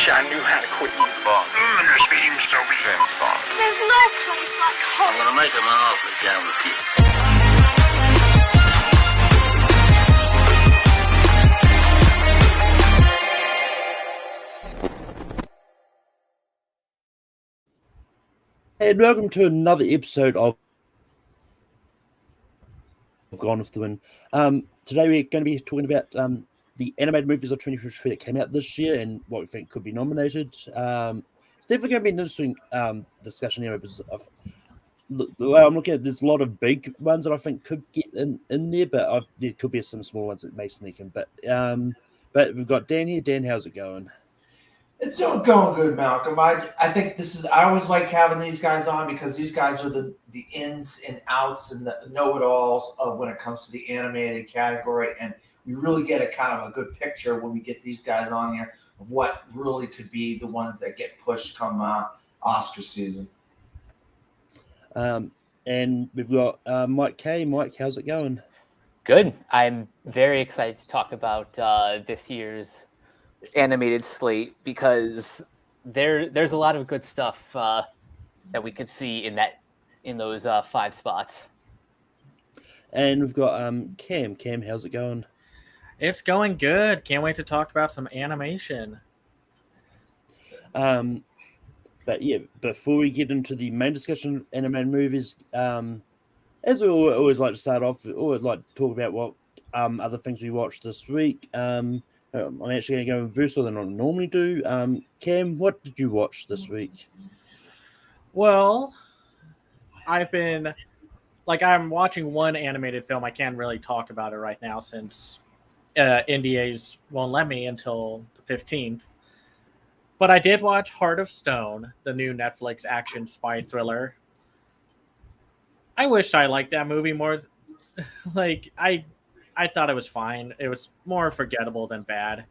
wish I knew how to quit eating bugs. This seems so Very fun. There's no place like home. I'm gonna make him an offer he can't refuse. And welcome to another episode of Gone with the Wind. Today we're going to be talking about the animated movies of 2023 that came out this year and what we think could be nominated. It's definitely going to be an interesting discussion here because of the way I'm looking at it, there's a lot of big ones that I think could get in there, but there could be some small ones that may sneak in. But we've got Dan here. Dan, how's it going? It's going good, Malcolm. I think I always like having these guys on because these guys are the ins and outs and the know-it-alls of when it comes to the animated category, and we really get a kind of a good picture when we get these guys on here of what really could be the ones that get pushed come Oscar season. And we've got Mike K. Mike, how's it going? Good. I'm very excited to talk about this year's animated slate because there's a lot of good stuff that we could see in those 5 spots. And we've got Cam. Cam, how's it going? It's going good. Can't wait to talk about some animation. But yeah, before we get into the main discussion of animated movies, as we always like to start off, we always like to talk about what other things we watched this week. I'm actually going to go in reverse than I normally do. Cam, what did you watch this week? Well, I'm watching one animated film. I can't really talk about it right now since NDAs won't let me until the 15th. But I did watch Heart of Stone, the new Netflix action spy thriller. I wished I liked that movie more. I thought it was fine. It was more forgettable than bad.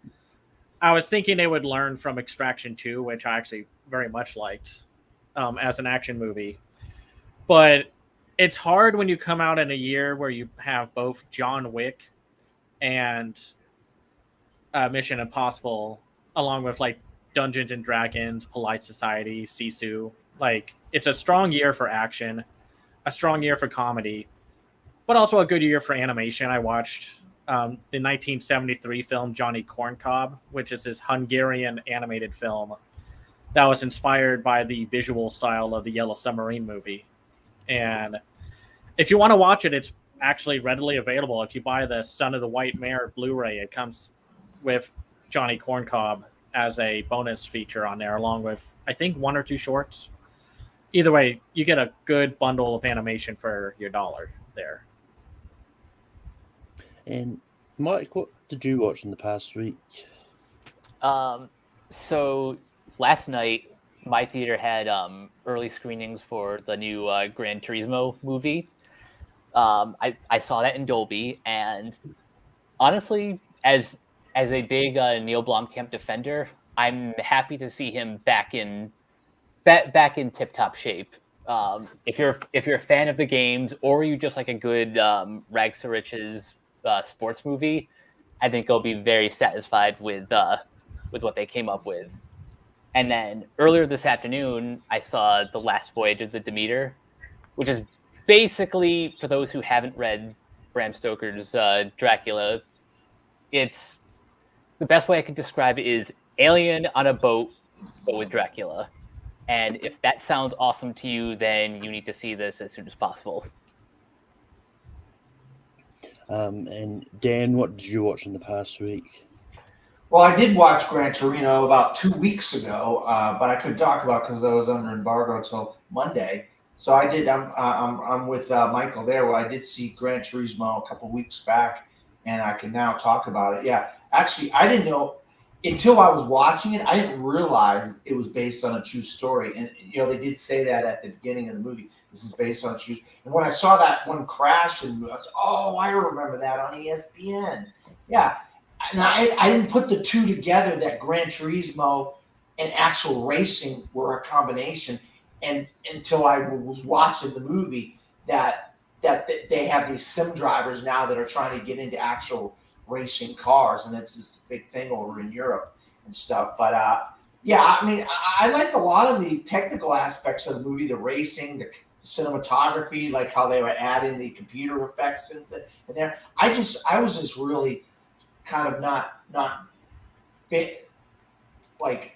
I was thinking they would learn from Extraction 2, which I actually very much liked as an action movie. But it's hard when you come out in a year where you have both John Wick and Mission Impossible, along with like Dungeons and Dragons, Polite Society, Sisu. It's a strong year for action, a strong year for comedy, but also a good year for animation. I watched the 1973 film Johnny Corncob, which is this Hungarian animated film that was inspired by the visual style of the Yellow Submarine movie. And if you want to watch it, it's actually readily available. If you buy the Son of the White Mare Blu-ray, it comes with Johnny Corncob as a bonus feature on there, along with, I think, 1 or 2 shorts. Either way, you get a good bundle of animation for your $1 there. And Mike, what did you watch in the past week? So last night, my theater had early screenings for the new Gran Turismo movie. I saw that in Dolby, and honestly, as a big Neil Blomkamp defender, I'm happy to see him back in tip-top shape. If you're a fan of the games, or you just like a good rags to riches sports movie, I think you'll be very satisfied with what they came up with. And then earlier this afternoon, I saw The Last Voyage of the Demeter, which is basically, for those who haven't read Bram Stoker's Dracula, it's the best way I can describe it is Alien on a boat, but with Dracula. And if that sounds awesome to you, then you need to see this as soon as possible. And Dan, what did you watch in the past week? Well, I did watch Gran Torino about 2 weeks ago, but I couldn't talk about it because I was under embargo until Monday. So I did. I'm with Michael there. Well, I did see Gran Turismo a couple weeks back, and I can now talk about it. Yeah, actually, I didn't know until I was watching it. I didn't realize it was based on a true story, and they did say that at the beginning of the movie. This is based on a true. And when I saw that one crash, and I was, I remember that on ESPN. Yeah. And I didn't put the two together that Gran Turismo and actual racing were a combination, and until I was watching the movie that they have these sim drivers now that are trying to get into actual racing cars, and it's this big thing over in Europe and stuff. But Yeah, I mean, I liked a lot of the technical aspects of the movie, the racing, the cinematography, like how they were adding the computer effects in there. I was just really kind of not fit, like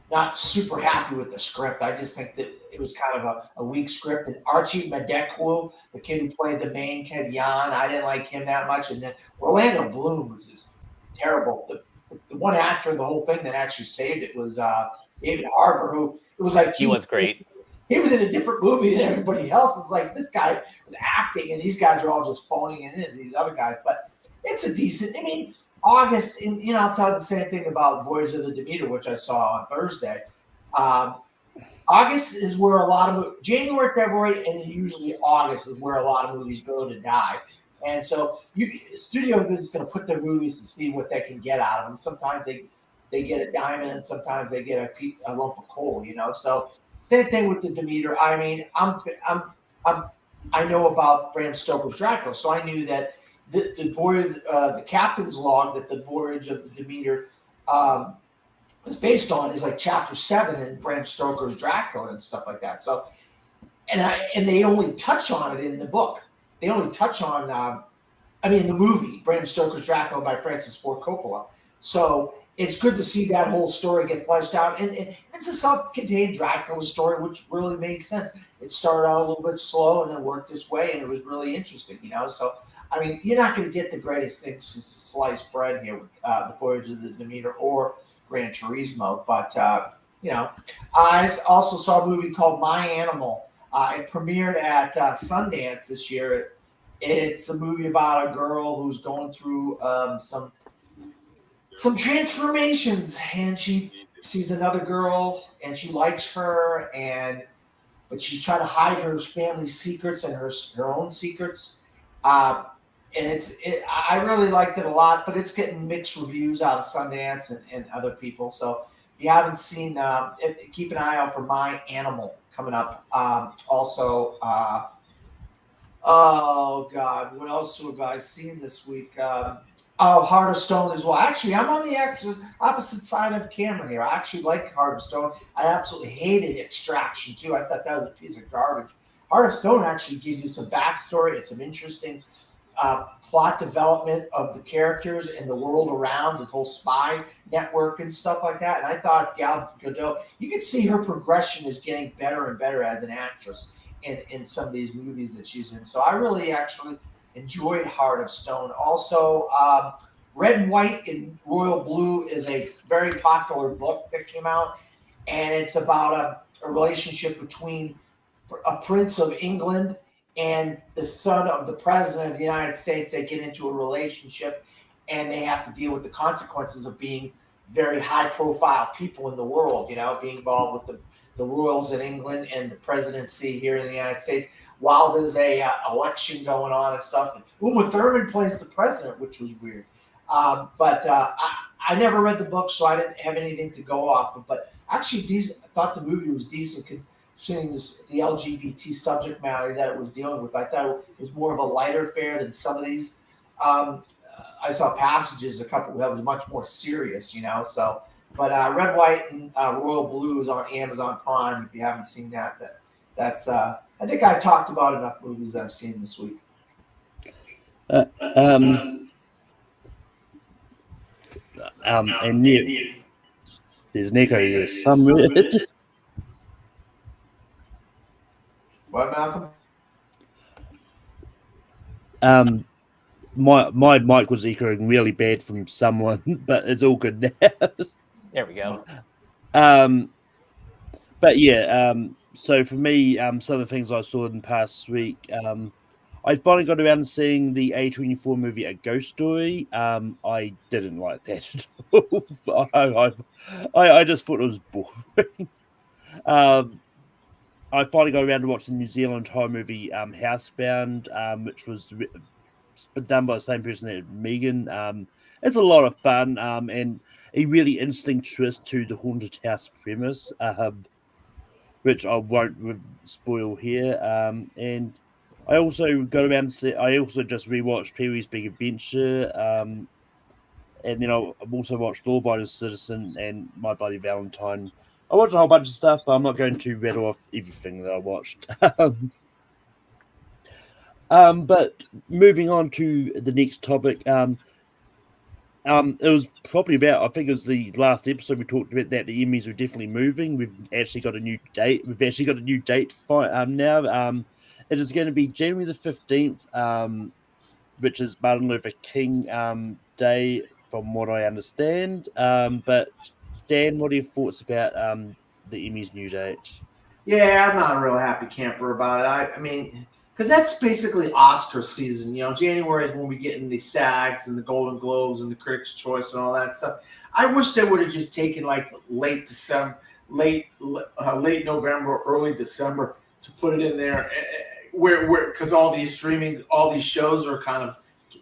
not super happy with the script. I just think that it was kind of a weak script. And Archie Madekwu, the kid who played the main kid, Jan, I didn't like him that much. And then Orlando Bloom was just terrible. The one actor in the whole thing that actually saved it was David Harbour, who it was like He was great. He was in a different movie than everybody else. It's like this guy was acting, and these guys are all just phoning it in as these other guys. But it's a decent. I mean, August, and I'll tell you the same thing about Voyage of the Demeter, which I saw on Thursday. August is where a lot of January, February, and usually August is where a lot of movies go to die. And so studios are just going to put their movies to see what they can get out of them. Sometimes they get a diamond, and sometimes they get a lump of coal. So same thing with the Demeter. I mean, I know about Bram Stoker's Dracula, so I knew that the voyage, the captain's log that the Voyage of the Demeter is based on is like chapter 7 in Bram Stoker's Dracula and stuff like that. So, and they only touch on it in the book. They only touch on, the movie Bram Stoker's Dracula by Francis Ford Coppola. So it's good to see that whole story get fleshed out. And it's a self-contained Dracula story, which really makes sense. It started out a little bit slow and then worked this way, and it was really interesting, So, I mean, you're not going to get the greatest things since sliced bread here with the Voyage of the Demeter or Gran Turismo. But, I also saw a movie called My Animal. It premiered at Sundance this year. It's a movie about a girl who's going through some transformations, and she sees another girl and she likes her, but she's trying to hide her family's secrets and her own secrets. And I really liked it a lot, but it's getting mixed reviews out of Sundance and other people. So if you haven't seen, keep an eye out for My Animal coming up. Also, oh God, what else have I seen this week? Heart of Stone as well. Actually, I'm on the opposite side of the camera here. I actually like Heart of Stone. I absolutely hated Extraction too. I thought that was a piece of garbage. Heart of Stone actually gives you some backstory and some interesting plot development of the characters and the world around this whole spy network and stuff like that. And I thought Gal Gadot, you can see her progression is getting better and better as an actress in some of these movies that she's in. So I really actually enjoyed Heart of Stone. Also, Red, White, and Royal Blue is a very popular book that came out, and it's about a relationship between a prince of England and the son of the president of the United States. They get into a relationship, and they have to deal with the consequences of being very high-profile people in the world, being involved with the royals in England and the presidency here in the United States, while there's a election going on and stuff. And Uma Thurman plays the president, which was weird. But I never read the book, so I didn't have anything to go off of. But actually, I thought the movie was decent considering the LGBT subject matter that it was dealing with. I thought it was more of a lighter fare than some of these. I saw passages, a couple that was much more serious, So, but Red, White, and Royal Blue is on Amazon Prime. If you haven't seen that's I think I talked about enough movies that I've seen this week. And there's Nico. There's some. What, Malcolm? My mic was echoing really bad from someone, but it's all good now. There we go. But yeah, so for me, some of the things I saw in the past week, I finally got around to seeing the A24 movie A Ghost Story. I didn't like that at all. I just thought it was boring. I finally got around to watch the New Zealand horror movie Housebound, which was done by the same person that Megan. It's a lot of fun and a really interesting twist to the haunted house premise, which I won't spoil here. And I also got around to see. I also just rewatched Pee Wee's Big Adventure, and then I've also watched Law Abiding Citizen and My Bloody Valentine. I watched a whole bunch of stuff, but I'm not going to rattle off everything that I watched. But moving on to the next topic, it was probably about, I think it was the last episode we talked about that the Emmys were definitely moving. We've actually got a new date. We've actually got a new date now. It is going to be January the 15th, which is Martin Luther King Day, from what I understand. But Dan, what are your thoughts about the Emmys new date? Yeah, I'm not a real happy camper about it. I mean, because that's basically Oscar season. January is when we get in the SAGs and the Golden Globes and the Critics' Choice and all that stuff. I wish they would have just taken like late December, late November, early December to put it in there, where because all these shows are kind of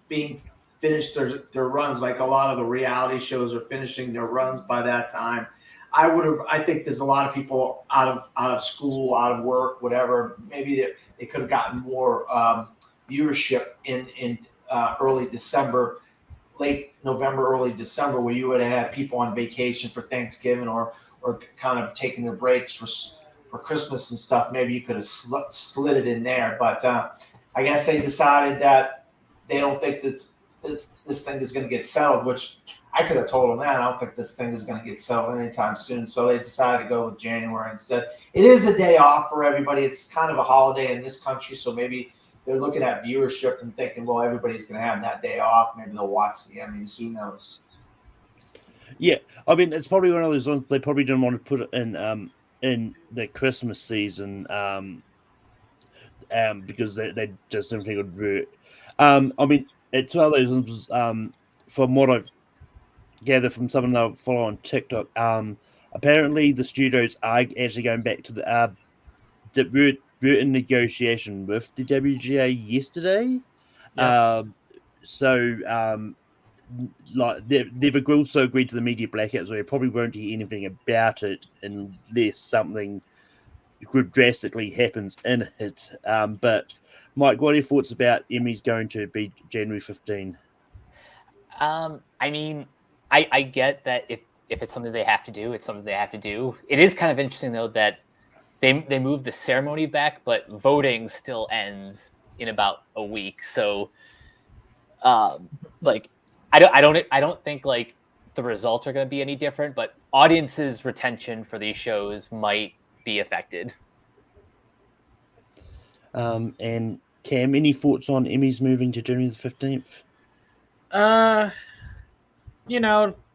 being finished their runs. Like a lot of the reality shows are finishing their runs by that time. I think there's a lot of people out of school, out of work, whatever. Maybe they could have gotten more viewership in early December, late November, early December, where you would have had people on vacation for Thanksgiving or kind of taking their breaks for Christmas and stuff. Maybe you could have slid it in there. But I guess they decided that they don't think that this thing is going to get settled, which I could have told them that. I don't think this thing is going to get settled anytime soon. So they decided to go with January instead. It is a day off for everybody. It's kind of a holiday in this country. So maybe they're looking at viewership and thinking, well, everybody's going to have that day off. Maybe they'll watch the Emmys. Who knows? Yeah, I mean, it's probably one of those ones they probably didn't want to put it in the Christmas season because they just didn't think it would work. I mean, it's one of those ones, from what I've gathered from someone I follow on TikTok, apparently the studios are actually going back to we're in negotiation with the WGA yesterday. Yeah. Like they've also agreed to the media blackout, so they probably won't hear anything about it unless something drastically happens in it. But Mike, what are your thoughts about Emmys going to be January 15? I mean, I get that if it's something they have to do, it's something they have to do. It is kind of interesting though that they moved the ceremony back, but voting still ends in about a week. So, like, I don't think like the results are going to be any different, but audiences' retention for these shows might be affected. And Cam, any thoughts on Emmys moving to January the 15th?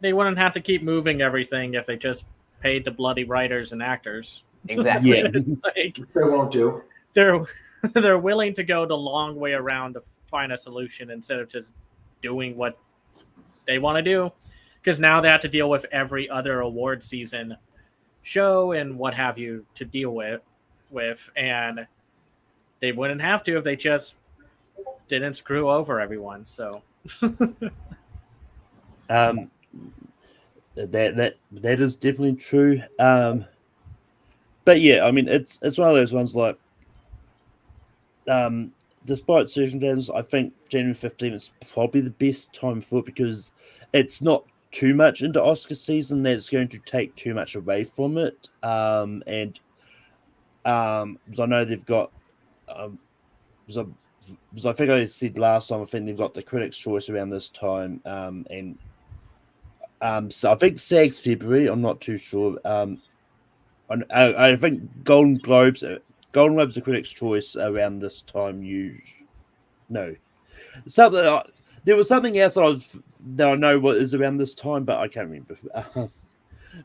They wouldn't have to keep moving everything if they just paid the bloody writers and actors. Exactly. Yeah. Like, They won't do. they're willing to go the long way around to find a solution instead of just doing what they want to do. Because now they have to deal with every other award season show and what have you to deal with, and they wouldn't have to if they just didn't screw over everyone. So that is definitely true. But yeah, I mean, it's one of those ones like, despite circumstances, I think January 15th is probably the best time for it because it's not too much into Oscar season that's going to take too much away from it. And because I know they've got, because I think I said last time, I think they've got the Critics' Choice around this time, and so I think SAG's February. I'm not too sure. I think Golden Globes, the Critics' Choice around this time. There was something else that I know what is around this time, but I can't remember.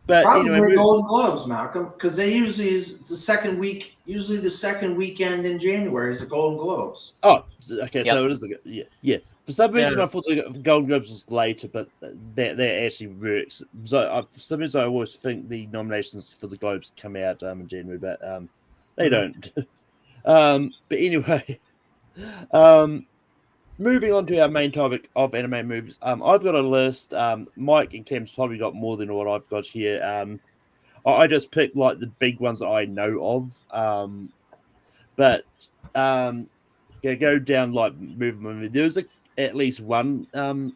But Probably anyway, Golden Globes, Malcolm, because they usually is the second week. Usually, the second weekend in January is the Golden Globes. oh, okay, Yep. so it is. Yeah. For some reason, Yeah. I thought the Golden Globes was later, but that actually works. So for some reason, I always think the nominations for the Globes come out in January, but they don't. But anyway, moving on to our main topic of anime movies, I've got a list. Mike and Cam's probably got more than what I've got here. I just picked like the big ones that I know of. But go down like movie. There was at least one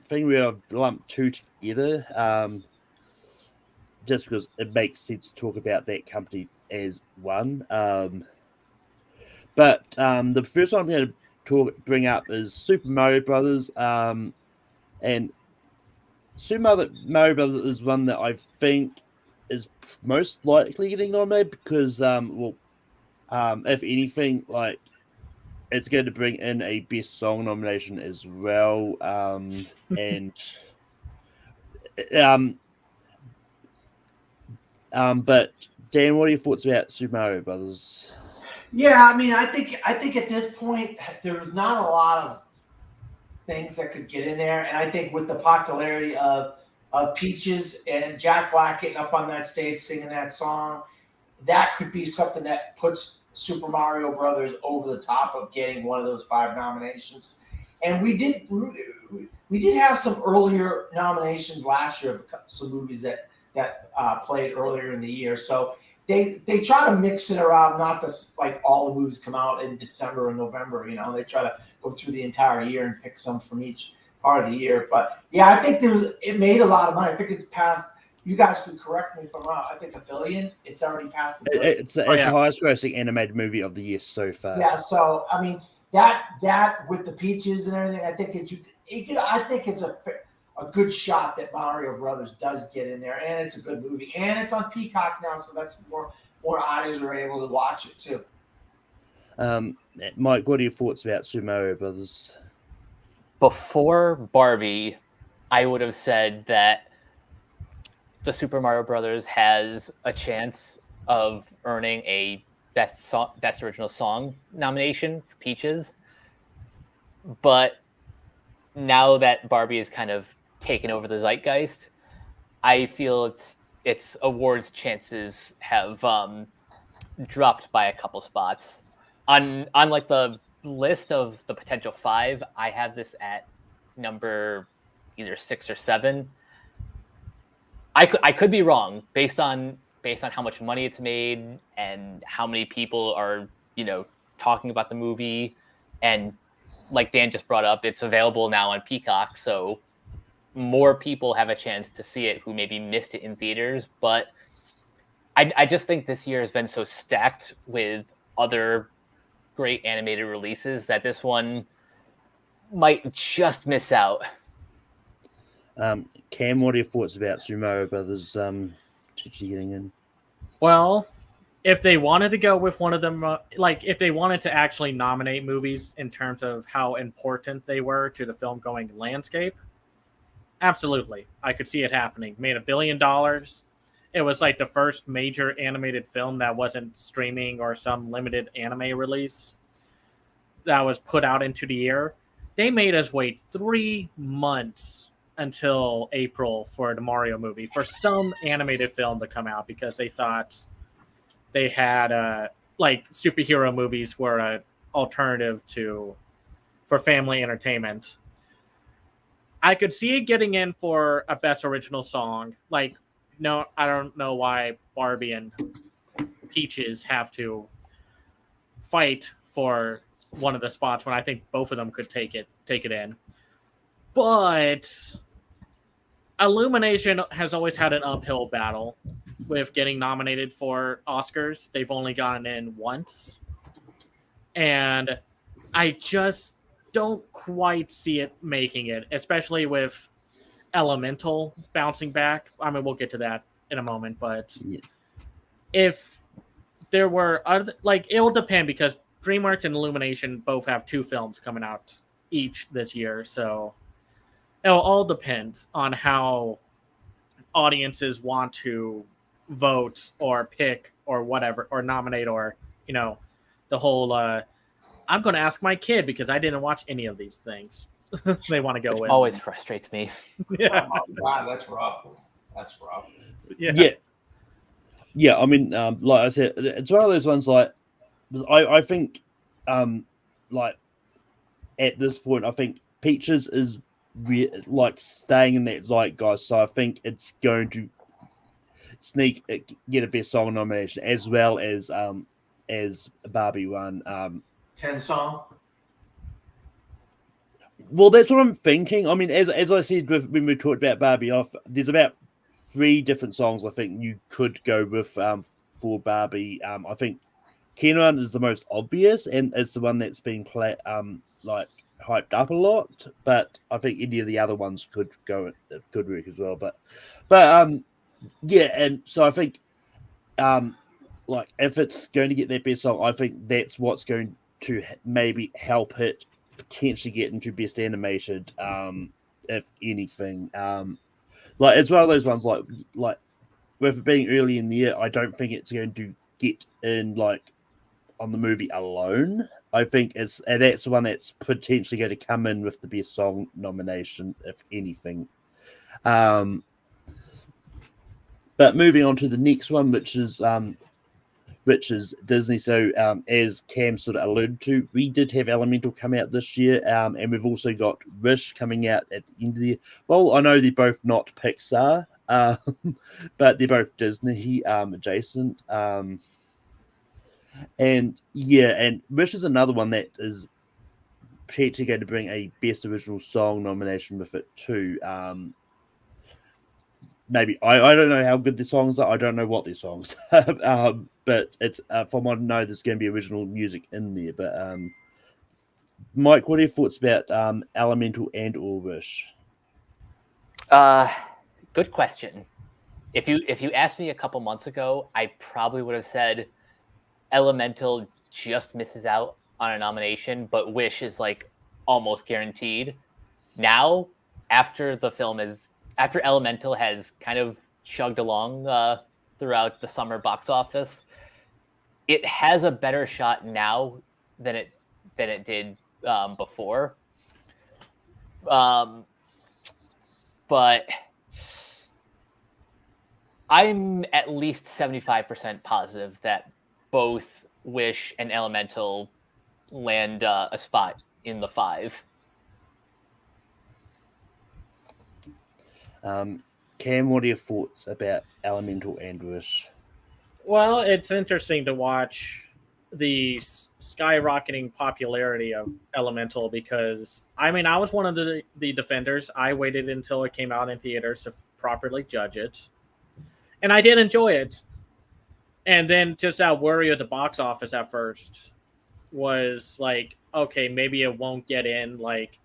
thing where I've lumped two together, just because it makes sense to talk about that company as one. But the first one I'm going to bring up is Super Mario Brothers, and Super Mario Brothers is one that I think is most likely getting nominated because, if anything, like it's going to bring in a best song nomination as well, and but Dan, what are your thoughts about Super Mario Brothers? Yeah, I mean, I think at this point there's not a lot of things that could get in there, and I think with the popularity of Peaches and Jack Black getting up on that stage singing that song, that could be something that puts Super Mario Brothers over the top of getting one of those 5 nominations. And we did have some earlier nominations last year of some movies that played earlier in the year. So they try to mix it around, not to like all the movies come out in December and November. You know, they try to go through the entire year and pick some from each part of the year. But yeah, I think it made a lot of money. I think it's passed. You guys can correct me if I'm wrong. I think $1 billion. It's already passed $1 billion. It's the highest grossing animated movie of the year so far. Yeah. So I mean that with the Peaches and everything, I think I think it's a good shot that Mario Brothers does get in there, and it's a good movie, and it's on Peacock now, so that's more eyes are able to watch it too. Mike, what are your thoughts about Super Mario Brothers? Before Barbie, I would have said that the Super Mario Brothers has a chance of earning a best original song nomination for Peaches. But now that Barbie is kind of taken over the zeitgeist, I feel its awards chances have dropped by a couple spots. On like the list of the potential 5, I have this at number either 6 or 7. I could be wrong based on how much money it's made and how many people are, talking about the movie. And like Dan just brought up, it's available now on Peacock, so more people have a chance to see it who maybe missed it in theaters. But I just think this year has been so stacked with other great animated releases that this one might just miss out. Cam, what are your thoughts about Super Mario Brothers getting in? Well, if they wanted to go with one of them, if they wanted to actually nominate movies in terms of how important they were to the film-going landscape, absolutely. I could see it happening. Made $1 billion. It was like the first major animated film that wasn't streaming or some limited anime release that was put out into the air. They made us wait 3 months until April for the Mario movie, for some animated film to come out, because they thought they had superhero movies were an alternative for family entertainment. I could see it getting in for a best original song. No, I don't know why Barbie and Peaches have to fight for one of the spots when I think both of them could take it in. But Illumination has always had an uphill battle with getting nominated for Oscars. They've only gotten in once. And I just don't quite see it making it, especially with Elemental bouncing back. I mean, we'll get to that in a moment, but if there were other, it will depend, because DreamWorks and Illumination both have 2 films coming out each this year, so it'll all depend on how audiences want to vote or pick or whatever, or nominate, or the whole I'm going to ask my kid because I didn't watch any of these things. They want to go in. Always frustrates me. Yeah. Oh my God, that's rough. That's rough. Yeah. I mean, like I said, it's one of those ones. I think, at this point, I think Peaches is staying in that zeitgeist. So I think it's going to get a best song nomination, as well as Barbie won. Ken song. Well, that's what I'm thinking. I mean, as I said when we talked about Barbie off, there's about 3 different songs I think you could go with for Barbie. I think Kenan is the most obvious and is the one that's been like hyped up a lot. But I think any of the other ones could work as well. But yeah, and so I think like if it's going to get that best song, I think that's what's going to maybe help it potentially get into best animated, if anything. Like it's one of those ones like with it being early in the year, I don't think it's going to get in like on the movie alone. I think that's the one that's potentially going to come in with the best song nomination, if anything. But moving on to the next one, which is Disney. So as Cam sort of alluded to, we did have Elemental come out this year, and we've also got Wish coming out at the end of the year. Well, I know they're both not Pixar, but they're both Disney adjacent. And yeah, and Wish is another one that is potentially going to bring a Best Original Song nomination with it too. Maybe I don't know how good the songs are. I don't know what their songs are, but it's from what I know, there's going to be original music in there. But Mike, what are your thoughts about Elemental and or Wish? Good question. If you asked me a couple months ago, I probably would have said Elemental just misses out on a nomination, but Wish is like almost guaranteed. Now, after Elemental has kind of chugged along throughout the summer box office, it has a better shot now than it did before. But I'm at least 75% positive that both Wish and Elemental land a spot in the 5. Cam, what are your thoughts about Elemental and Wish? Well, it's interesting to watch the skyrocketing popularity of Elemental because, I mean, I was one of the defenders. I waited until it came out in theaters to properly judge it. And I did enjoy it. And then just that worry at the box office at first was like, okay, maybe it won't get in, like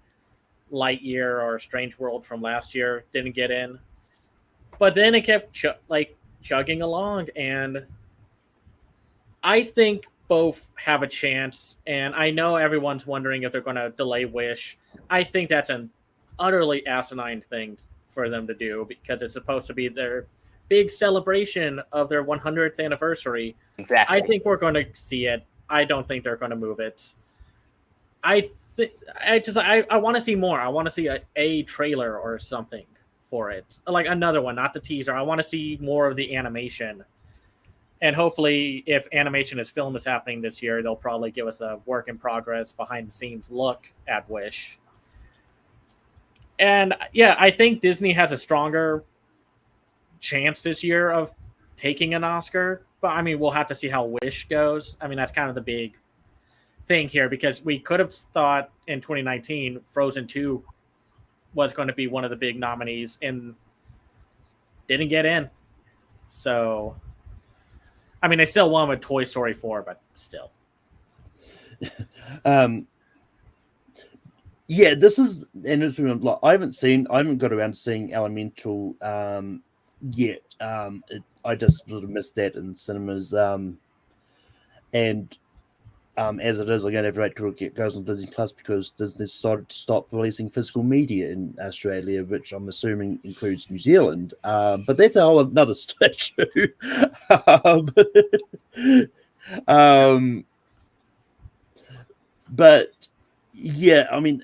Lightyear or Strange World from last year didn't get in. But then it kept chugging along, and I think both have a chance. And I know everyone's wondering if they're going to delay Wish. I think that's an utterly asinine thing for them to do because it's supposed to be their big celebration of their 100th anniversary. Exactly. I think we're going to see it. I don't think they're going to move it. I want to see more. I want to see a trailer or something for it, like another one, not the teaser. I want to see more of the animation, and hopefully, if animation film is happening this year, they'll probably give us a work in progress, behind the scenes look at Wish. And yeah, I think Disney has a stronger chance this year of taking an Oscar, but I mean, we'll have to see how Wish goes. I mean, that's kind of the big thing here because we could have thought in 2019 Frozen 2 was going to be one of the big nominees and didn't get in. So, I mean, they still won with Toy Story 4, but still. Yeah, this is an interesting one. I haven't got around to seeing Elemental yet. I just sort of missed that in cinemas. And as it is, I'm going to have to wait till it goes on Disney Plus because Disney decided to stop releasing physical media in Australia, which I'm assuming includes New Zealand. But that's a whole another issue. But yeah, I mean,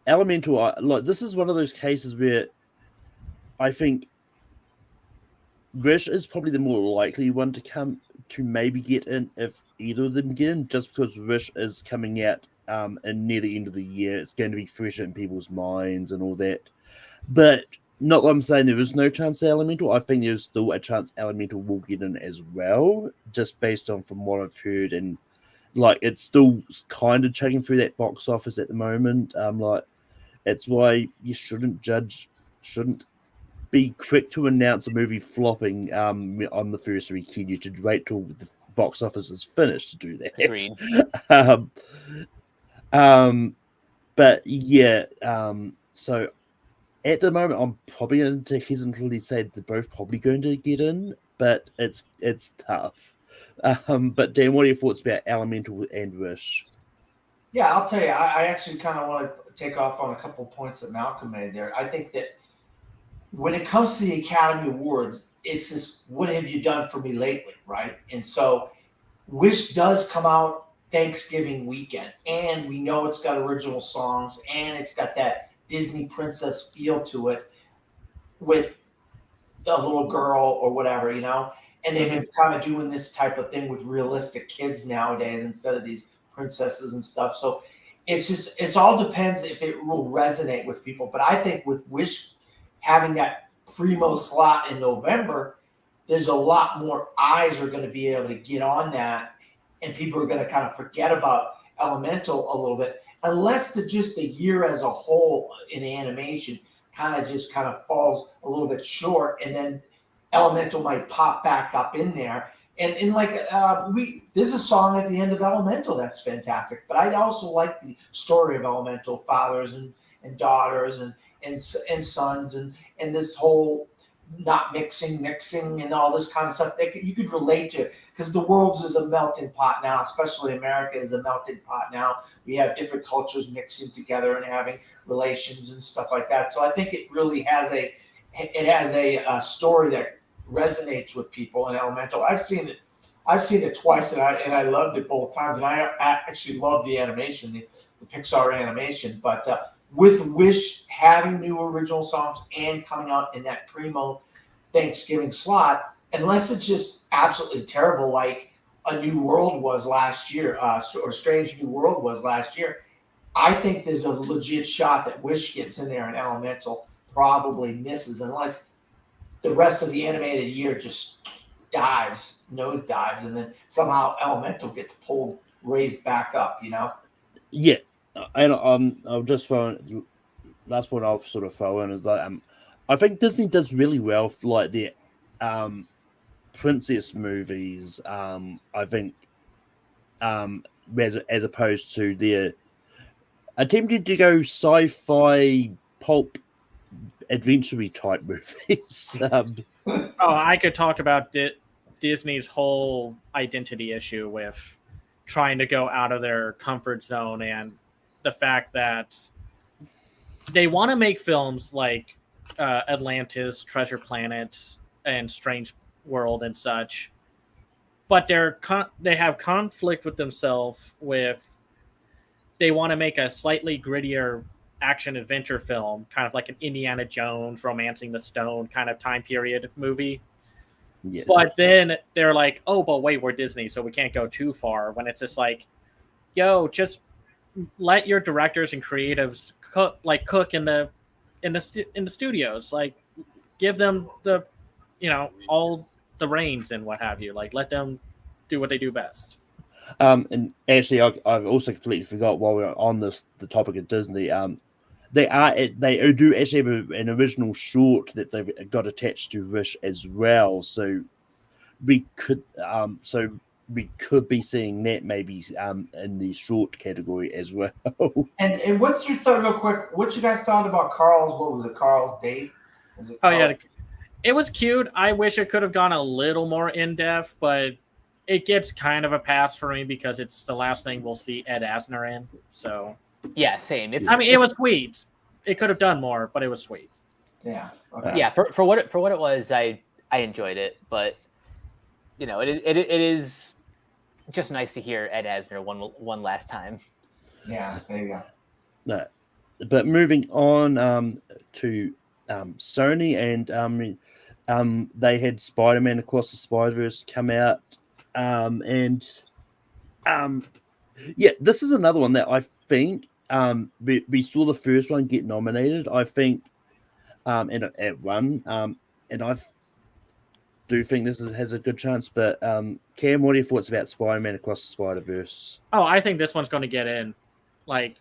Elemental, like this is one of those cases where I think Wish is probably the more likely one to come to maybe get in if either of them get in, just because Wish is coming out and near the end of the year. It's going to be fresher in people's minds and all that. But not that I'm saying there is no chance Elemental. I think there's still a chance Elemental will get in as well, just based on from what I've heard. And like it's still kind of chugging through that box office at the moment. Like it's why you shouldn't be quick to announce a movie flopping on the first weekend. You should wait till the box office is finished to do that. Agreed. But yeah, so at the moment, I'm probably going to hesitantly say they're both probably going to get in, but it's tough. But Dan, what are your thoughts about Elemental and Wish? Yeah, I'll tell you. I actually kind of want to take off on a couple of points that Malcolm made there. I think that when it comes to the Academy Awards, it's this: what have you done for me lately, right? And so, Wish does come out Thanksgiving weekend, and we know it's got original songs, and it's got that Disney princess feel to it with the little girl or whatever, you know. And they've been kind of doing this type of thing with realistic kids nowadays instead of these princesses and stuff. So it's all depends if it will resonate with people. But I think with Wish having that primo slot in November, there's a lot more eyes are going to be able to get on that, and people are going to kind of forget about Elemental a little bit, unless the year as a whole in animation kind of falls a little bit short, and then Elemental might pop back up in there. And like there's a song at the end of Elemental that's fantastic, but I also like the story of Elemental, fathers and daughters and sons and this whole not mixing and all this kind of stuff that you could relate to, because the world is a melting pot now, especially America is a melting pot now. We have different cultures mixing together and having relations and stuff like that. So I think it really has a story that resonates with people in Elemental. I've seen it twice, and I loved it both times. And I actually love the animation, the Pixar animation. But with Wish having new original songs and coming out in that primo Thanksgiving slot, unless it's just absolutely terrible, like A New World was last year, or Strange New World was last year, I think there's a legit shot that Wish gets in there and Elemental probably misses, unless the rest of the animated year just nose dives, and then somehow Elemental gets raised back up, you know? Yeah, and I'll just throw in, last point I'll sort of throw in is that I think Disney does really well for like the princess movies. I think as opposed to their attempted to go sci-fi pulp adventure type movies. I could talk about Disney's whole identity issue with trying to go out of their comfort zone, and the fact that they want to make films like Atlantis, Treasure Planet, and Strange World and such, but they have conflict with themselves with they want to make a slightly grittier action adventure film, kind of like an Indiana Jones, Romancing the Stone kind of time period movie. Yeah. But then they're like, oh, but wait, we're Disney, so we can't go too far. When it's just like, yo, just let your directors and creatives cook in the studios. Like, give them the, all the reins and what have you. Like, let them do what they do best. And actually, I've also completely forgot while we're on the topic of Disney. They do actually have an original short that they've got attached to Wish as well. So we could be seeing that maybe in the short category as well. And what's your thought, real quick? What you guys thought about Carl's? What was it? Carl's date? Yeah, it was cute. I wish it could have gone a little more in depth, but it gets kind of a pass for me because it's the last thing we'll see Ed Asner in. So yeah, same. It was sweet. It could have done more, but it was sweet. Yeah. Okay. Yeah. For what it was, I enjoyed it, but it is just nice to hear Ed Asner one last time. Yeah. There you go. No, but moving on to Sony, and they had Spider-Man Across the Spider-Verse come out. This is another one that I think we saw the first one get nominated. I think, and it won. And do think this has a good chance. But Cam, what are your thoughts about Spider-Man Across the Spider-Verse? Oh, I think this one's going to get in. Like,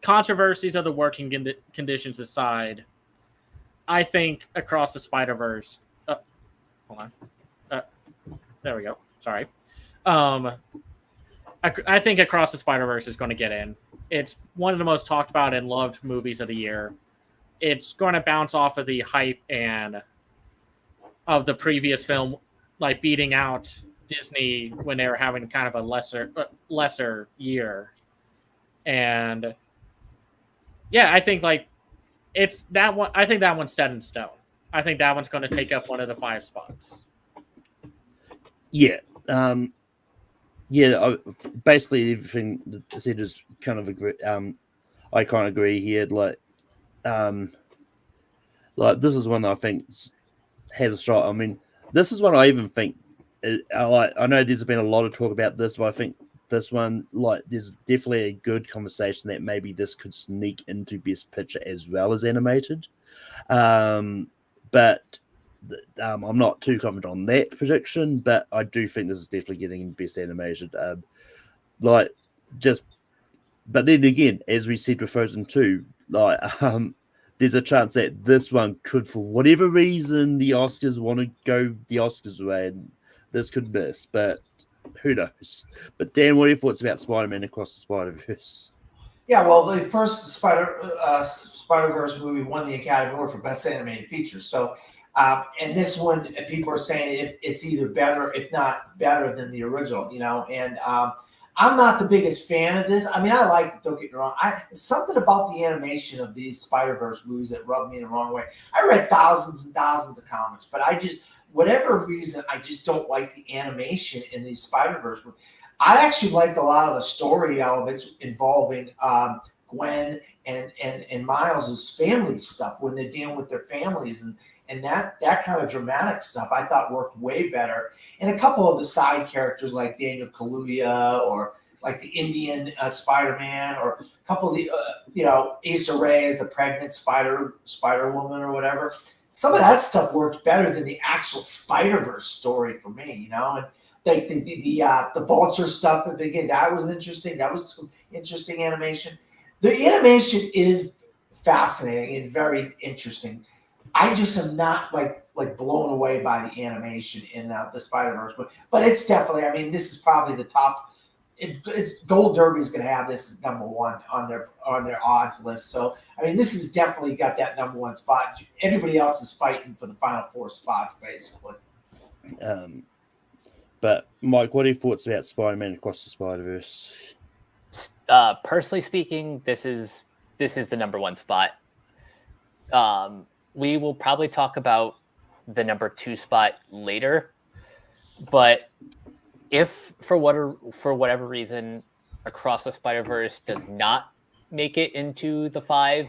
controversies of the working conditions aside, I think Across the Spider-Verse. Hold on. There we go. Sorry. I think Across the Spider-Verse is going to get in. It's one of the most talked about and loved movies of the year. It's going to bounce off of the hype and of the previous film, like beating out Disney when they were having kind of a lesser year. And yeah, I think like it's that one. I think that one's set in stone. I think that one's going to take up one of the 5 spots. Yeah. Basically everything that said is kind of agree. I can't agree here. Like this is one that I think has a shot. I mean, this is one I even think. I know there's been a lot of talk about this, but I think this one, like, there's definitely a good conversation that maybe this could sneak into Best Picture as well as animated. But I'm not too confident on that prediction, but I do think this is definitely getting Best Animated. But then again, as we said with Frozen 2, there's a chance that this one could, for whatever reason, the Oscars want to go the Oscars way, and this could miss, but who knows? But Dan, what are your thoughts about Spider-Man Across the Spider-Verse? Yeah, well, the first Spider-Verse movie won the Academy Award for Best Animated Feature. So, and this one, people are saying it's either better, if not better, than the original. And I'm not the biggest fan of this. I mean, I like it, don't get me wrong. Something about the animation of these Spider-Verse movies that rubbed me in the wrong way. I read thousands and thousands of comics, but whatever reason, I just don't like the animation in these Spider-Verse movies. I actually liked a lot of the story elements involving Gwen and Miles' family stuff when they're dealing with their families and that kind of dramatic stuff I thought worked way better. And a couple of the side characters like Daniel Kaluuya or like the Indian Spider-Man or a couple of the Issa Rae as the pregnant Spider-Woman or whatever. Some of that stuff worked better than the actual Spider-Verse story for me, and the Vulture stuff. Again, that was interesting. That was some interesting animation. The animation is fascinating. It's very interesting. I just am not like blown away by the animation in the Spider-Verse, but it's definitely. I mean, this is probably the top. It's Gold Derby is going to have this as number 1 on their odds list. So I mean, this has definitely got that number 1 spot. Everybody else is fighting for the final 4 spots, basically. But Mike, what are your thoughts about Spider-Man Across the Spider-Verse? Personally speaking, this is the number 1 spot. We will probably talk about the number 2 spot later, but if for whatever reason Across the Spider-Verse does not make it into the 5,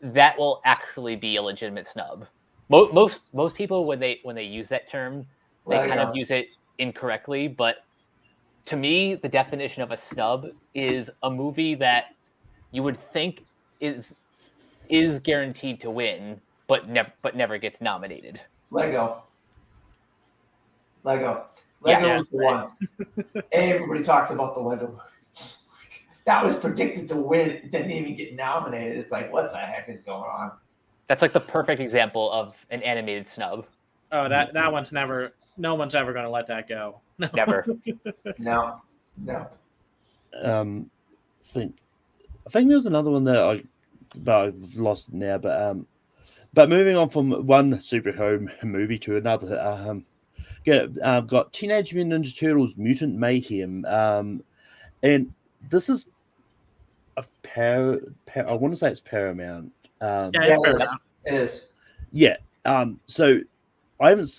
that will actually be a legitimate snub. Most people when they use that term, they kind of use it incorrectly, but to me, the definition of a snub is a movie that you would think is guaranteed to win, but never gets nominated. Lego Yes. was the one. Everybody talked about the Lego movie. That was predicted to win. It didn't even get nominated. It's like, what the heck is going on? That's like the perfect example of an animated snub. Oh, that one's never. No one's ever going to let that go. No. Never. No. I think there was another one that I've lost now, but moving on from one superhero movie to another, I've got Teenage Mutant Ninja Turtles: Mutant Mayhem, and this is I want to say it's Paramount. Yeah, it's Paramount. It is. Yeah. So I haven't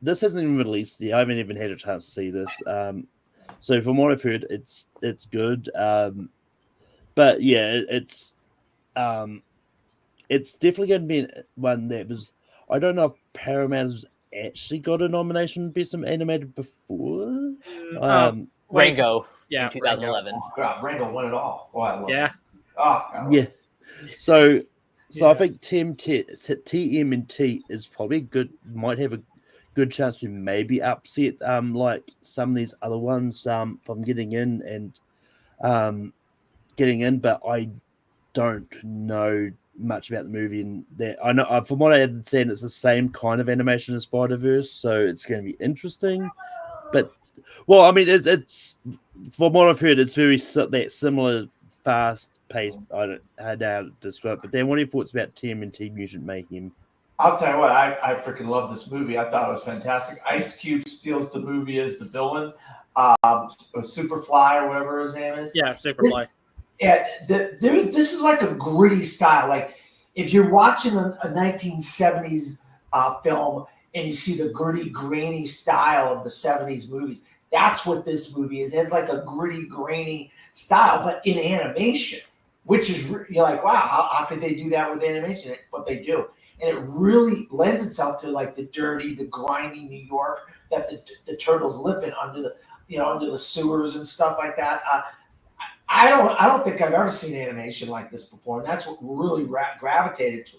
this hasn't even released yet. I haven't even had a chance to see this. So from what I've heard, it's good. But yeah, it's definitely going to be one that was. I don't know if Paramount has actually got a nomination Best Animated before. Rango. Yeah, in 2011. Oh, God, Rango won it all. Oh, I love it. Yeah. Oh, Yeah. So So I Yeah. think TMNT is probably good. Might have a good chance to maybe upset like some of these other ones from getting in and but I don't know much about the movie, and that I know from what I understand, it's the same kind of animation as Spider Verse, so it's going to be interesting. But well, I mean, it's from what I've heard, it's very that similar, fast paced. I don't know how to describe it. But then, what are your thoughts about TMNT Mutant Mayhem? I'll tell you what, I freaking love this movie. I thought it was fantastic. Ice Cube steals the movie as the villain, Superfly or whatever his name is. Yeah, Superfly. This is like a gritty style. Like if you're watching a 1970s film and you see the gritty, grainy style of the 70s movies, that's what this movie is. It has like a gritty, grainy style, but in animation, which is you're like, wow, how could they do that with animation? But they do. And it really lends itself to like the dirty, the grimy New York that the turtles live in under the sewers and stuff like that. I don't think I've ever seen animation like this before, and that's what really gravitated to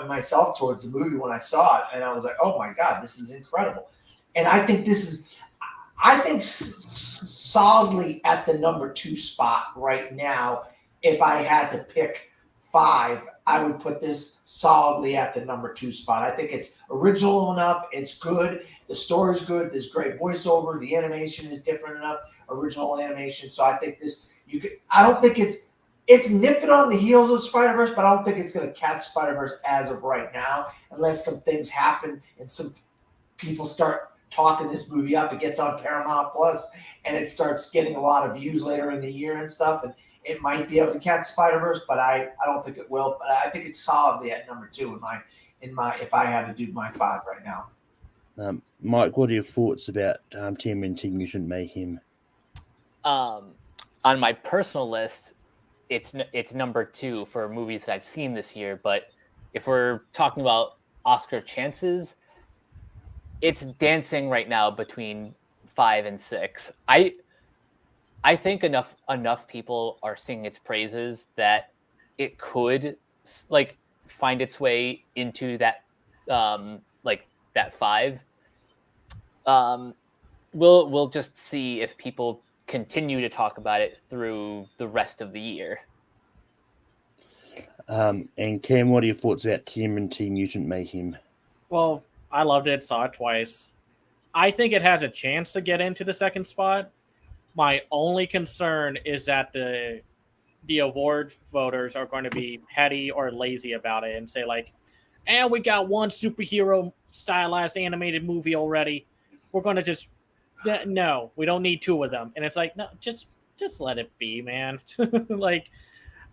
myself towards the movie when I saw it, and I was like, oh my god, this is incredible. And I think solidly at the number 2 spot right now. If I had to pick 5, I would put this solidly at the number 2 spot. I think it's original enough. It's good. The story's good. There's great voiceover. The animation is different enough. Original animation. So I think this. I don't think it's nipping on the heels of Spider-Verse, but I don't think it's going to catch Spider-Verse as of right now, unless some things happen and some people start talking this movie up. It gets on Paramount Plus, and it starts getting a lot of views later in the year and stuff, and it might be able to catch Spider-Verse, but I don't think it will. But I think it's solidly at number 2 in my if I had to do my 5 right now. Mike, what are your thoughts about TMNT Mutant Mayhem? On my personal list, it's number 2 for movies that I've seen this year. But if we're talking about Oscar chances, it's dancing right now between 5 and 6. I think enough people are singing its praises that it could like find its way into that that 5. We'll just see if people continue to talk about it through the rest of the year. And Cam, what are your thoughts about TMNT Mutant Mayhem? Well, I loved it, saw it twice. I think it has a chance to get into the second spot. My only concern is that the award voters are going to be petty or lazy about it and say like, we got one superhero stylized animated movie already. We're going to just no, we don't need 2 of them. And it's like, no, just let it be, man. Like,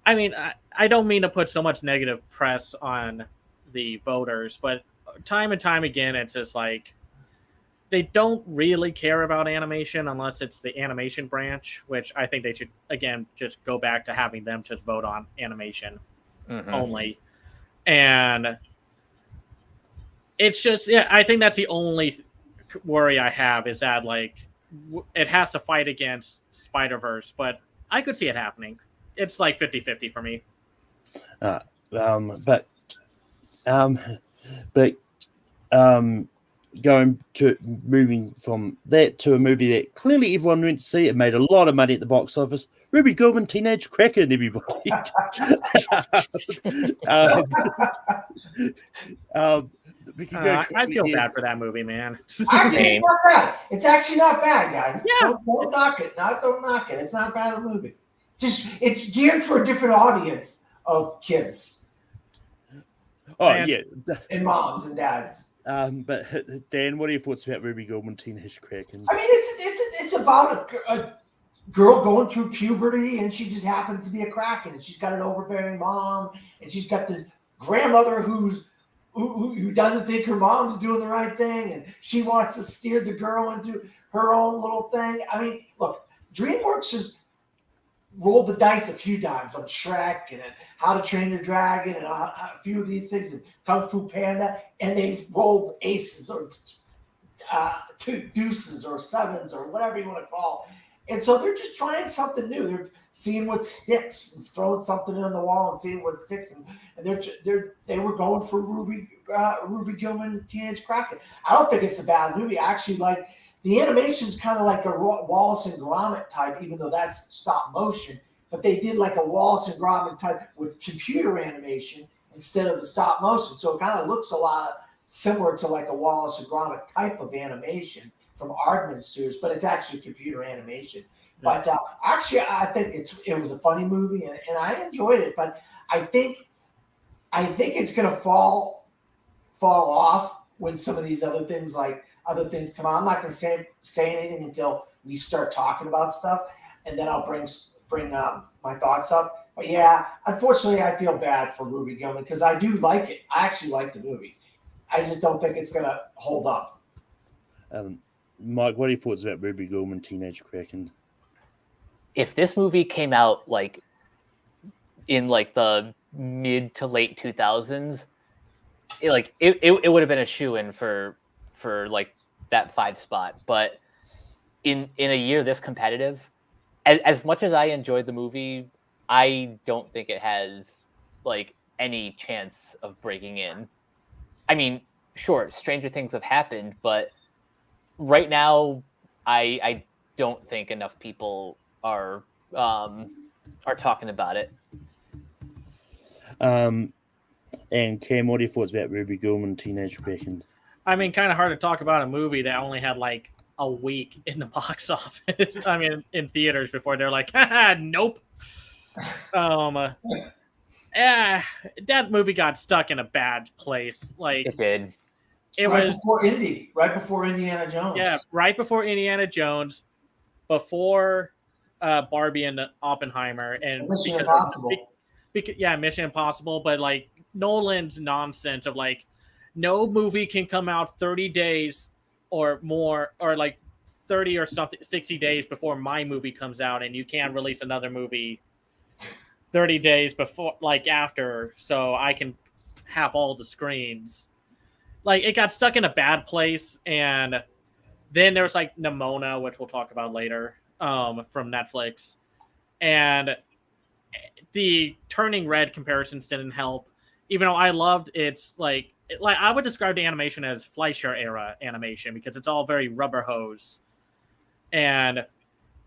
I mean, I don't mean to put so much negative press on the voters, but time and time again, it's just like they don't really care about animation unless it's the animation branch, which I think they should, again, just go back to having them just vote on animation only. And it's just, I think that's the only worry I have is that, like, it has to fight against Spider-Verse, but I could see it happening. It's like 50-50 for me. Moving from that to a movie that clearly everyone went to see, it made a lot of money at the box office. Ruby Goldman, Teenage Kraken, everybody. I feel bad for that movie, man. Actually, it's not bad. It's actually not bad, guys. Yeah. Don't knock it. Don't knock it. It's not a bad movie. Just it's geared for a different audience of kids. And moms and dads. But Dan, what are your thoughts about Ruby Goldman, Teenage Kraken? I mean, it's about a girl going through puberty, and she just happens to be a Kraken, and she's got an overbearing mom, and she's got this grandmother who doesn't think her mom's doing the right thing, and she wants to steer the girl into her own little thing. I mean, look, DreamWorks has rolled the dice a few times on Shrek and How to Train Your Dragon and a few of these things, and Kung Fu Panda, and they've rolled aces or two deuces or sevens or whatever you want to call. And so they're just trying something new. They're seeing what sticks, throwing something on the wall and seeing what sticks. And they were going for Ruby Gilman, Teenage Kraken. I don't think it's a bad movie. I actually like the animation's kind of like a Wallace and Gromit type, even though that's stop motion. But they did like a Wallace and Gromit type with computer animation instead of the stop motion. So it kind of looks a lot similar to like a Wallace and Gromit type of animation from Aardman Studios, but it's actually computer animation. But actually, I think it was a funny movie, and I enjoyed it. But I think it's going to fall off when some of these other things come out. I'm not going to say anything until we start talking about stuff, and then I'll bring my thoughts up. But yeah, unfortunately, I feel bad for Ruby Gilman because I do like it. I actually like the movie. I just don't think it's going to hold up. Mike, what are your thoughts about Ruby Gilman, Teenage Kraken? If this movie came out like in like the mid to late 2000s, it would have been a shoo-in for like that 5 spot. But in a year this competitive, as much as I enjoyed the movie, I don't think it has like any chance of breaking in. I mean, sure, stranger things have happened, but right now, I don't think enough people are talking about it. And Cam, what are your thoughts about Ruby Gilman, Teenage Kraken? I mean, kind of hard to talk about a movie that only had like a week in the box office. I mean, in theaters before they're like, nope. That movie got stuck in a bad place. Like It did. It right was before Indiana Jones. Yeah, right before Indiana Jones, before Barbie and Oppenheimer, and Mission Impossible. Mission Impossible. But like Nolan's nonsense of like, no movie can come out 30 days or more, or like 30 or something, 60 days before my movie comes out, and you can't release another movie 30 days before, like after, so I can have all the screens. Like, it got stuck in a bad place, and then there was like Nimona, which we'll talk about later, from Netflix, and the Turning Red comparisons didn't help. Even though I loved its like I would describe the animation as Fleischer era animation because it's all very rubber hose, and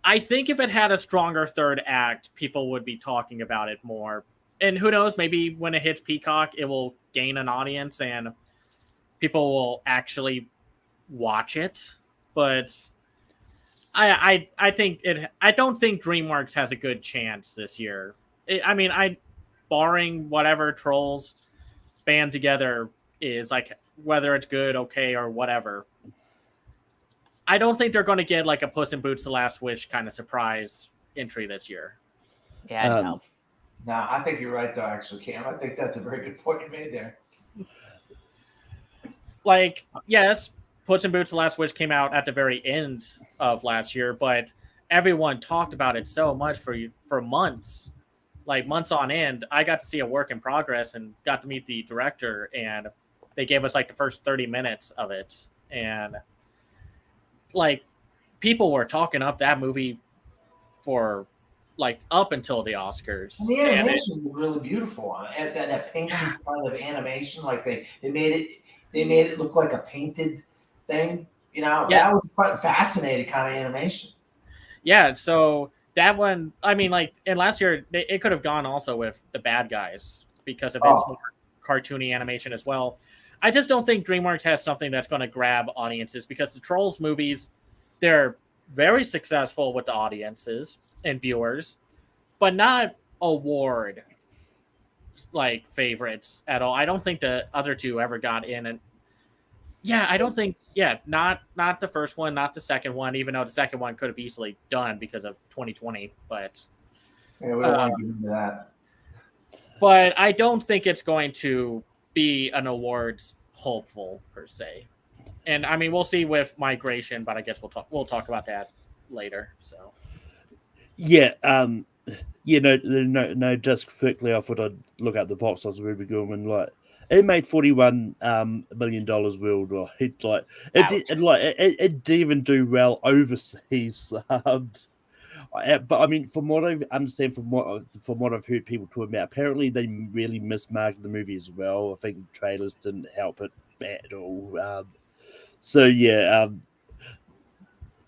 I think if it had a stronger third act, people would be talking about it more. And who knows, maybe when it hits Peacock, it will gain an audience and people will actually watch it. But I think I don't think DreamWorks has a good chance this year. Barring whatever Trolls band together is, like, whether it's good, okay, or whatever, I don't think they're going to get like a Puss in Boots: The Last Wish kind of surprise entry this year. Yeah, no. Nah, I think you're right, though, actually, Cam. I think that's a very good point you made there. Like, yes, Puss in Boots: The Last Wish came out at the very end of last year, but everyone talked about it so much for months, like months on end. I got to see a work in progress and got to meet the director, and they gave us like the first 30 minutes of it. And like, people were talking up that movie for like up until the Oscars. And the animation was really beautiful. That painted kind of animation, like they made it look like a painted thing. You know, that was quite fascinating kind of animation. Yeah, so that one, I mean, like, and last year it could have gone also with The Bad Guys because of its more cartoony animation as well. I just don't think DreamWorks has something that's going to grab audiences because the Trolls movies, they're very successful with the audiences and viewers, but not award like favorites at all. I don't think the other two ever got in, and I don't think not the first one, not the second one, even though the second one could have easily done because of 2020. But we don't want to get into that. But I don't think it's going to be an awards hopeful per se. And I mean, we'll see with Migration, but I guess we'll talk about that later. So no. Just quickly, I thought I'd look at the box office of Ruby Gilman. Like, it made $41 million worldwide. Like, it didn't even do well overseas. But I mean, from what I understand, from what I've heard people talk about, apparently they really mismarketed the movie as well. I think the trailers didn't help it at all. So yeah,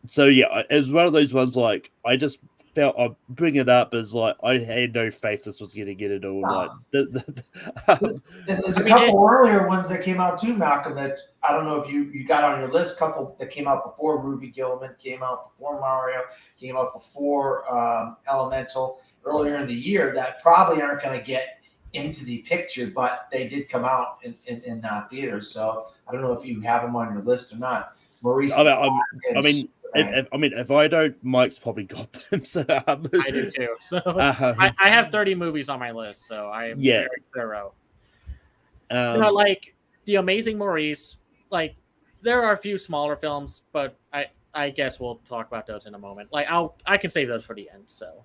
it was one of those ones. Like, I just felt I bring it up as like I had no faith this was going to get it all. Like, And there's a couple earlier ones that came out too, Malcolm, that I don't know if you got on your list. Couple that came out before Ruby Gilman, came out before Mario, came out before Elemental earlier in the year that probably aren't going to get into the picture, but they did come out in theaters. So I don't know if you have them on your list or not. Maurice. If I don't, Mike's probably got them. So I do too. So I have 30 movies on my list, so I am very thorough. Like The Amazing Maurice, like there are a few smaller films, but I guess we'll talk about those in a moment. Like I can save those for the end. So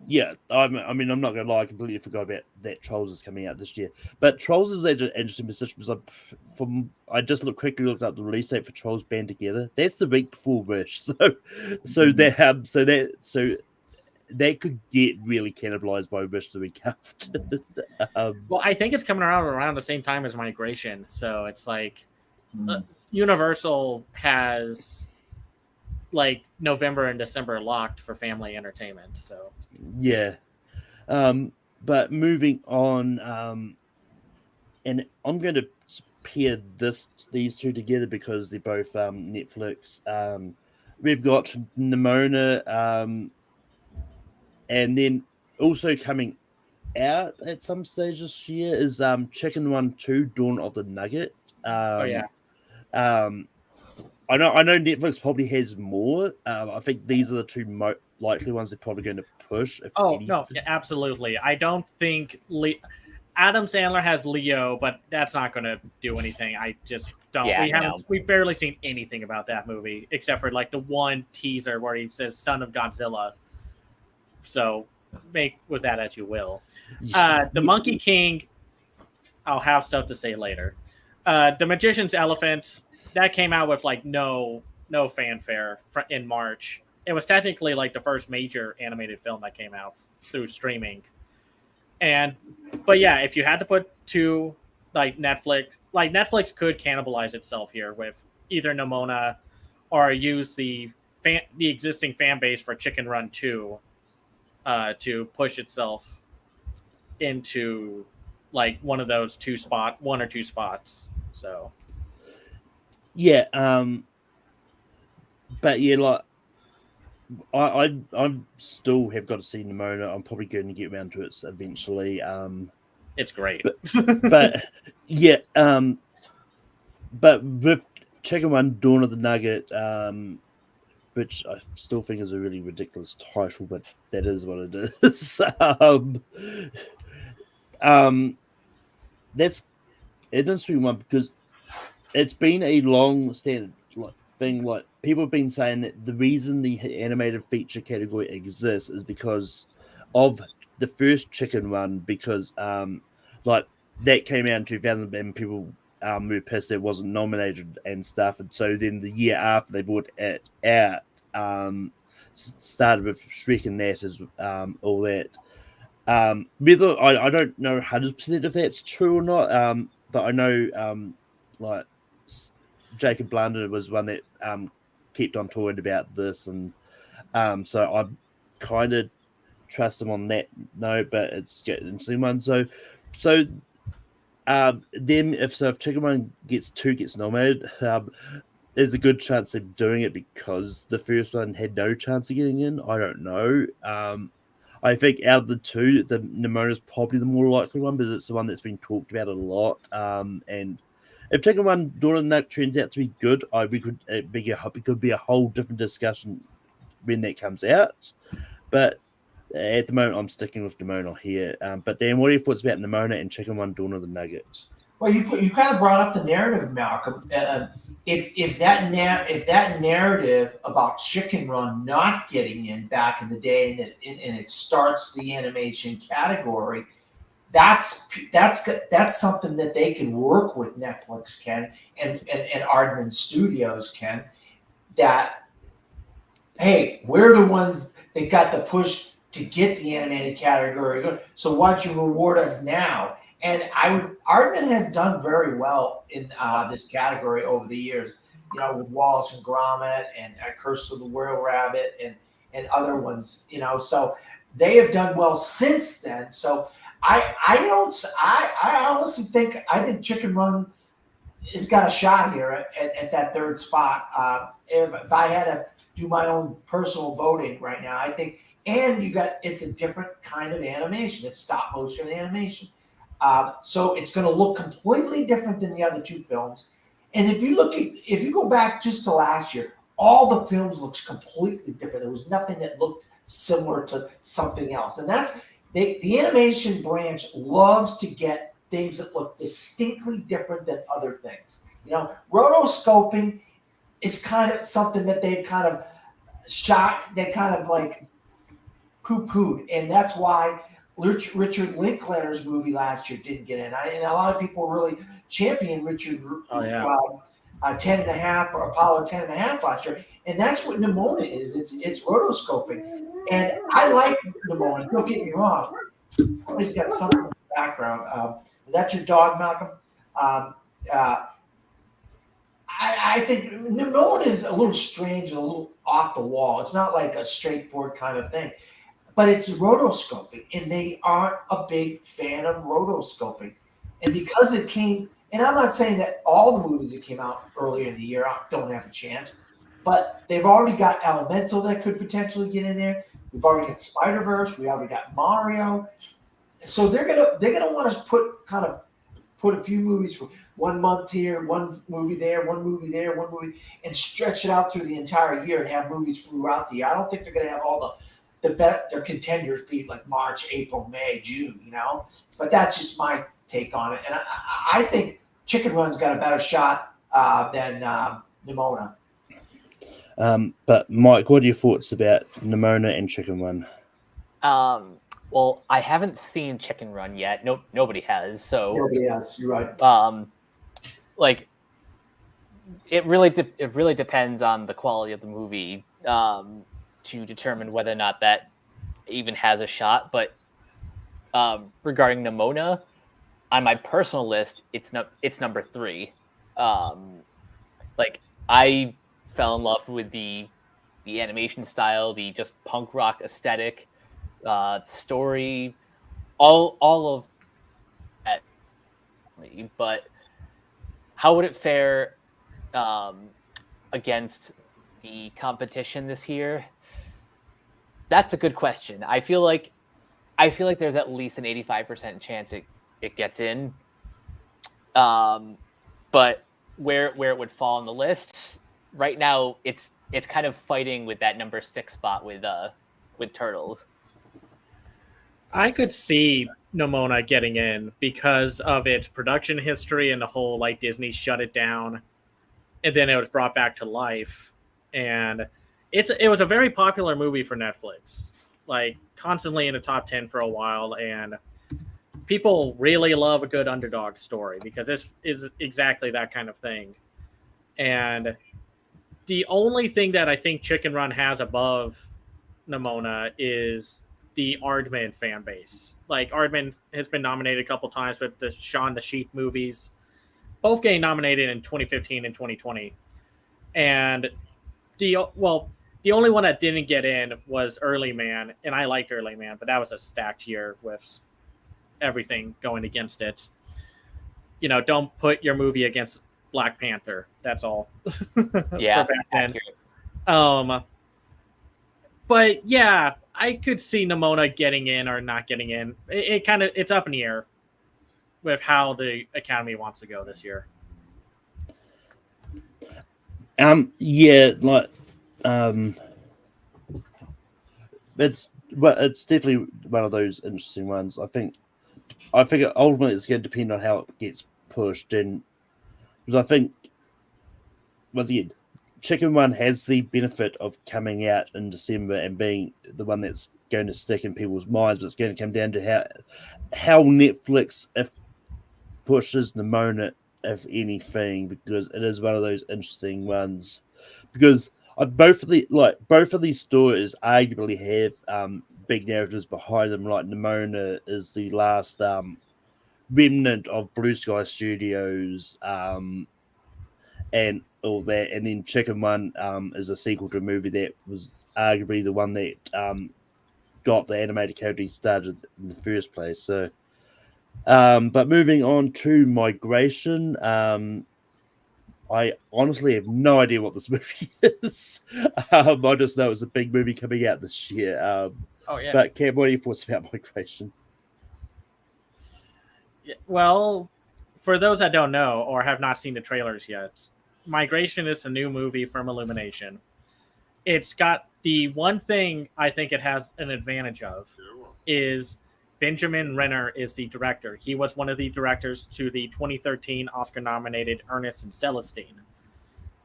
yeah, I'm not gonna lie, I completely forgot about that. Trolls is coming out this year, but Trolls is an interesting position because I just quickly looked up the release date for Trolls Band Together. That's the week before Wish, so that could get really cannibalized by Wish the week after. Well, I think it's coming around the same time as Migration, so it's like Universal has like November and December locked for family entertainment. So yeah, but moving on, and I'm going to pair these two together because they're both Netflix. We've got Nimona, and then also coming out at some stage this year is Chicken Run 2: Dawn of the Nugget. I know Netflix probably has more. I think these are the two most likely ones they're probably going to push. No, absolutely. I don't think Adam Sandler has Leo, but that's not going to do anything. I just don't. We've barely seen anything about that movie except for like the one teaser where he says "Son of Godzilla." So make with that as you will. The Monkey King, I'll have stuff to say later. The Magician's Elephant. That came out with like no fanfare in March. It was technically like the first major animated film that came out through streaming. But yeah, if you had to put two, like Netflix could cannibalize itself here with either Nimona or use the existing fan base for Chicken Run 2 to push itself into like one or two spots. So. Yeah, but yeah, like I still have got to see Nimona. I'm probably going to get around to it eventually. It's great, but yeah, but with Chicken Run: Dawn of the Nugget, which I still think is a really ridiculous title, but that is what it is. That's an interesting one because it's been a long-standing thing. Like people have been saying that the reason the animated feature category exists is because of the first Chicken Run, because like that came out in 2000 and people were pissed it wasn't nominated and stuff, and so then the year after they brought it out, started with Shrek and that as all that. Whether I don't know 100% if that's true or not, but I know like Jacob Blunder was one that kept on talking about this, and so I kind of trust him on that note. But it's getting interesting one. So then if Chicken Run gets nominated, there's a good chance of doing it because the first one had no chance of getting in. I don't know. I think out of the two, the Nimona is probably the more likely one because it's the one that's been talked about a lot. And if Chicken Run: Dawn of the Nugget turns out to be good, it could be a whole different discussion when that comes out. But at the moment, I'm sticking with Nimona here. But Dan, what are your thoughts about Nimona and Chicken Run: Dawn of the Nugget? Well, you kind of brought up the narrative, Malcolm. If that narrative about Chicken Run not getting in back in the day, and it starts the animation category, that's something that they can work with Netflix, Ken, and Aardman Studios, Ken. That hey, we're the ones that got the push to get the animated category. So why don't you reward us now? And Aardman has done very well in this category over the years. You know, with Wallace and Gromit and Curse of the Royal Rabbit and other ones. You know, so they have done well since then. So I honestly think Chicken Run has got a shot here at that third spot. If I had to do my own personal voting right now, I think, and it's a different kind of animation. It's stop motion animation. So it's going to look completely different than the other two films. And if you go back just to last year, all the films looked completely different. There was nothing that looked similar to something else. And that's the animation branch loves to get things that look distinctly different than other things. You know, rotoscoping is kind of something that they've kind of they kind of like poo-pooed. And that's why Richard Linklater's movie last year didn't get in. And a lot of people really championed Richard 10 and a half or Apollo 10 and a half last year. And that's what Nimona is. It's rotoscoping. And I like Nimona. Don't get me wrong. Somebody's got something in the background. Is that your dog, Malcolm? I think Nimona is a little strange, a little off the wall. It's not like a straightforward kind of thing. But it's rotoscoping, and they aren't a big fan of rotoscoping. And because it came, and I'm not saying that all the movies that came out earlier in the year don't have a chance, but they've already got Elemental that could potentially get in there. We've already got Spider-Verse. We already got Mario. So they're gonna want us put a few movies for 1 month here, one movie there, one movie there, one movie, and stretch it out through the entire year and have movies throughout the year. I don't think they're gonna have all their contenders be like March, April, May, June, you know. But that's just my take on it. And I think Chicken Run's got a better shot than Nimona. But Mike, what are your thoughts about Nimona and Chicken Run? Well, I haven't seen Chicken Run yet. Nobody has. So nobody has. You're right. Like it really depends on the quality of the movie to determine whether or not that even has a shot. But regarding Nimona, on my personal list, it's number 3. Like I fell in love with the animation style, the just punk rock aesthetic, story, all of that. But how would it fare against the competition this year? That's a good question. I feel like there's at least an 85% chance it gets in. But where it would fall on the list right now, it's kind of fighting with that number 6 spot with Turtles. I could see Nimona getting in because of its production history and the whole like Disney shut it down and then it was brought back to life. And it was a very popular movie for Netflix, like constantly in the top 10 for a while. And people really love a good underdog story because this is exactly that kind of thing. And the only thing that I think Chicken Run has above Nimona is the Aardman fan base. Like Aardman has been nominated a couple times with the Shaun the Sheep movies, both getting nominated in 2015 and 2020. And the only one that didn't get in was Early Man, and I liked Early Man, but that was a stacked year with everything going against it. You know, don't put your movie against Black Panther. That's all. Yeah. For back then. But yeah, I could see Nimona getting in or not getting in. It's up in the air with how the Academy wants to go this year. It's definitely one of those interesting ones. I think ultimately it's going to depend on how it gets pushed in, because I think once again, Chicken Run has the benefit of coming out in December and being the one that's going to stick in people's minds, but it's going to come down to how Netflix pushes Nimona, if anything, because it is one of those interesting ones. Because both of these stories arguably have big narratives behind them. Like Nimona is the last remnant of Blue Sky Studios and all that, and then Chicken Run is a sequel to a movie that was arguably the one that got the animated character started in the first place. So, but moving on to Migration, I honestly have no idea what this movie is. I just know it's a big movie coming out this year. Oh yeah. But Cam, what are your thoughts about Migration? Well, for those that don't know or have not seen the trailers yet, Migration is a new movie from Illumination. It's got the one thing I think it has an advantage of is Benjamin Renner is the director. He was one of the directors to the 2013 Oscar-nominated Ernest and Celestine.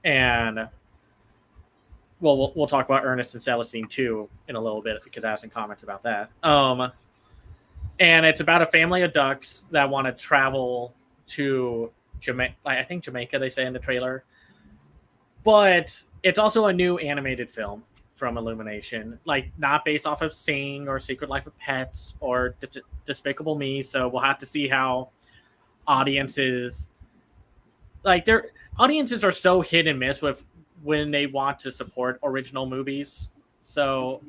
And we'll talk about Ernest and Celestine too in a little bit because I have some comments about that. And it's about a family of ducks that want to travel to Jamaica. I think Jamaica, they say in the trailer. But it's also a new animated film from Illumination, like not based off of Sing or Secret Life of Pets or Despicable Me. So we'll have to see how audiences, like their audiences are so hit and miss with when they want to support original movies. So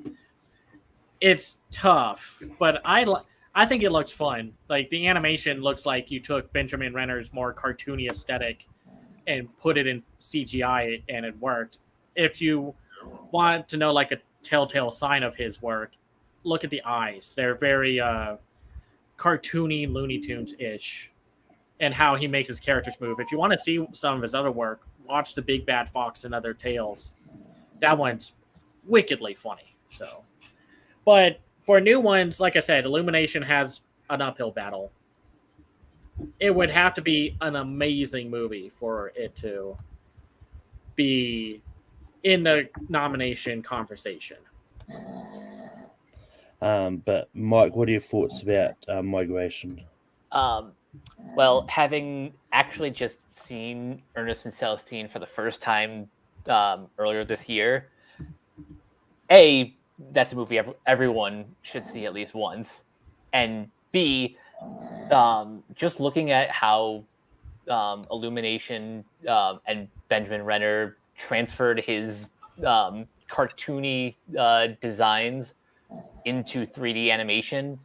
it's tough, but I think it looks fun. Like the animation looks like you took Benjamin Renner's more cartoony aesthetic and put it in CGI and it worked. If you want to know like a telltale sign of his work, look at the eyes. They're very cartoony, Looney Tunes-ish, and how he makes his characters move. If you want to see some of his other work, watch The Big Bad Fox and Other Tales. That one's wickedly funny. So, but for new ones, like I said, Illumination has an uphill battle. It would have to be an amazing movie for it to be in the nomination conversation. But Mike, what are your thoughts about Migration? Well, having actually just seen Ernest and Celestine for the first time earlier this year, that's a movie everyone should see at least once, and B, just looking at how Illumination and Benjamin Renner transferred his cartoony designs into 3D animation,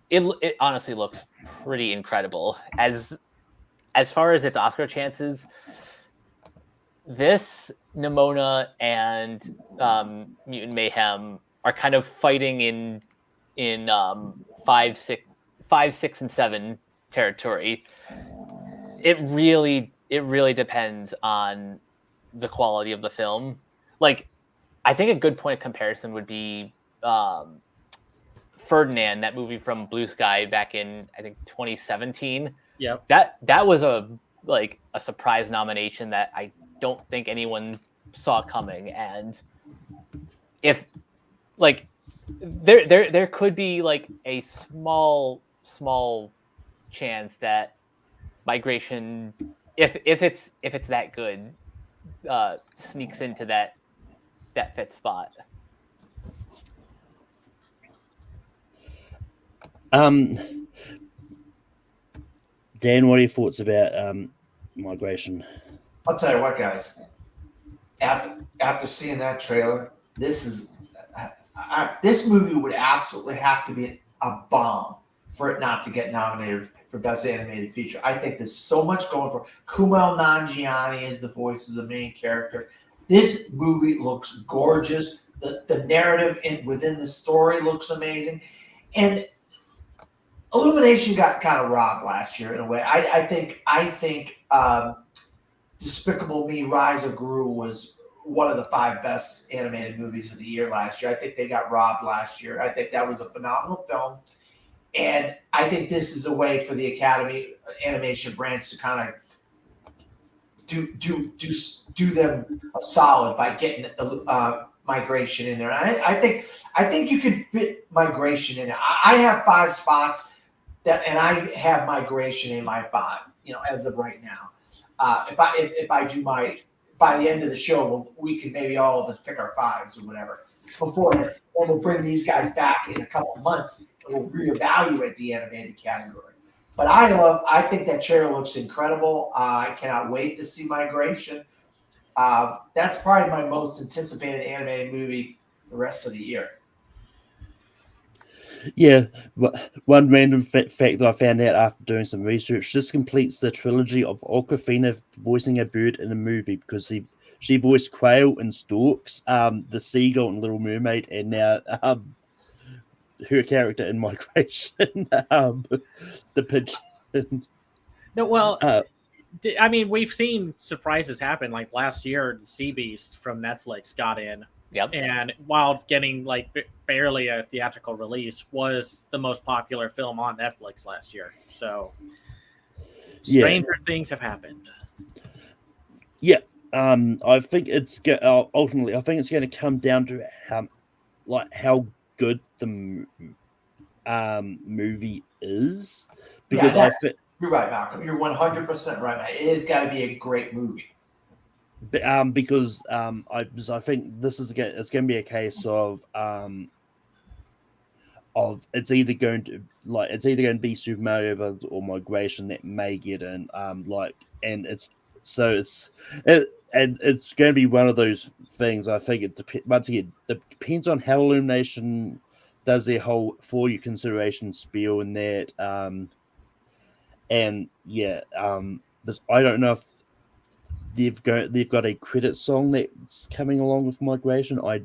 it honestly looks pretty incredible. As far as its Oscar chances, this, Nimona, and Mutant Mayhem are kind of fighting in 5, 6, and 7 territory. It really depends on the quality of the film. Like, I think a good point of comparison would be Ferdinand, that movie from Blue Sky back in, I think, 2017. Yep. That was a surprise nomination that I don't think anyone saw coming. And if like there could be like a small chance that Migration, if it's that good, sneaks into that fifth spot. Dan, what are your thoughts about Migration? I'll tell you what, guys. After seeing that trailer, this movie would absolutely have to be a bomb for it not to get nominated for Best Animated Feature. I think there's so much going for it. Kumail Nanjiani is the voice of the main character. This movie looks gorgeous. The narrative within the story looks amazing. And Illumination got kind of robbed last year in a way. I think Despicable Me: Rise of Gru was one of the 5 best animated movies of the year last year. I think they got robbed last year. I think that was a phenomenal film. And I think this is a way for the Academy Animation branch to kind of do them a solid by getting Migration in there. I think you could fit Migration in there. I have 5 spots and I have Migration in my 5. As of right now. If I do by the end of the show, we can maybe all of us pick our fives or whatever. Before then, we'll bring these guys back in a couple of months and we'll reevaluate the animated category. But I think that trailer looks incredible. I cannot wait to see Migration. That's probably my most anticipated animated movie the rest of the year. Yeah, one random fact that I found out after doing some research: this completes the trilogy of Awkwafina voicing a bird in a movie, because she voiced Quail in Storks, the seagull in Little Mermaid, and now her character in Migration, the pigeon. No, well, I mean, we've seen surprises happen. Like last year, Sea Beast from Netflix got in. Yep. And while getting like barely a theatrical release, was the most popular film on Netflix last year. So stranger things have happened. Yeah. I think it's ultimately. I think it's going to come down to how good the movie is, because you're right, Malcolm. You're 100% right. It has got to be a great movie. Because I think this is it's going to be a case of it's either going to be Super Mario Bros. Or Migration that may get in, and it's going to be one of those things. I think it depends on how Illumination does their whole for your consideration spiel and that, but I don't know if they've got a credit song that's coming along with Migration. I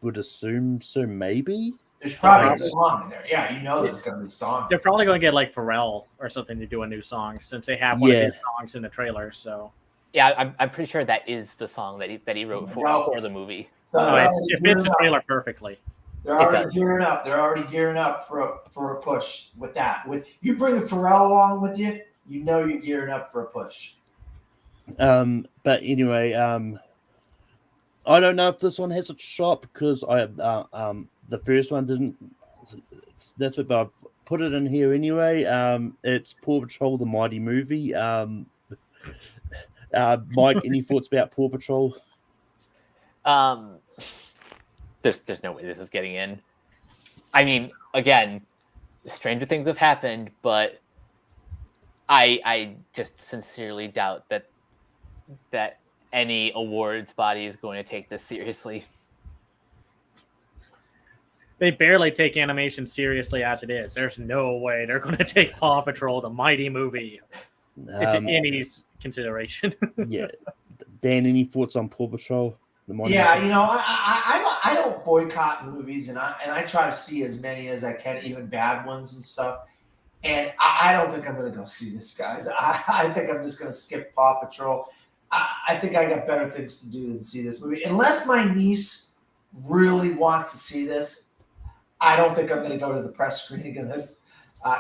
would assume so, maybe. There's probably a song in there. Yeah, there's going to be a song. They're probably going to get like Pharrell or something to do a new song, since they have one of his songs in the trailer. So yeah, I'm pretty sure that is the song that he wrote for the movie. So it fits the trailer perfectly. They're already gearing up. They're already gearing up for a push with that. With you bringing Pharrell along with you, you're gearing up for a push. But anyway, I don't know if this one has a shot, because the first one didn't. That's what I've put it in here anyway. It's Paw Patrol: The Mighty Movie. Mike, any thoughts about Paw Patrol? There's no way this is getting in. I mean, again, stranger things have happened, but I just sincerely doubt that any awards body is going to take this seriously. They barely take animation seriously as it is. There's no way they're going to take Paw Patrol: The Mighty Movie into any consideration. Yeah, Dan, any thoughts on Paw Patrol? I don't boycott movies, and I try to see as many as I can, even bad ones and stuff. And I don't think I'm going to go see this, guys. I think I'm just going to skip Paw Patrol. I think I got better things to do than see this movie. Unless my niece really wants to see this, I don't think I'm going to go to the press screening of this.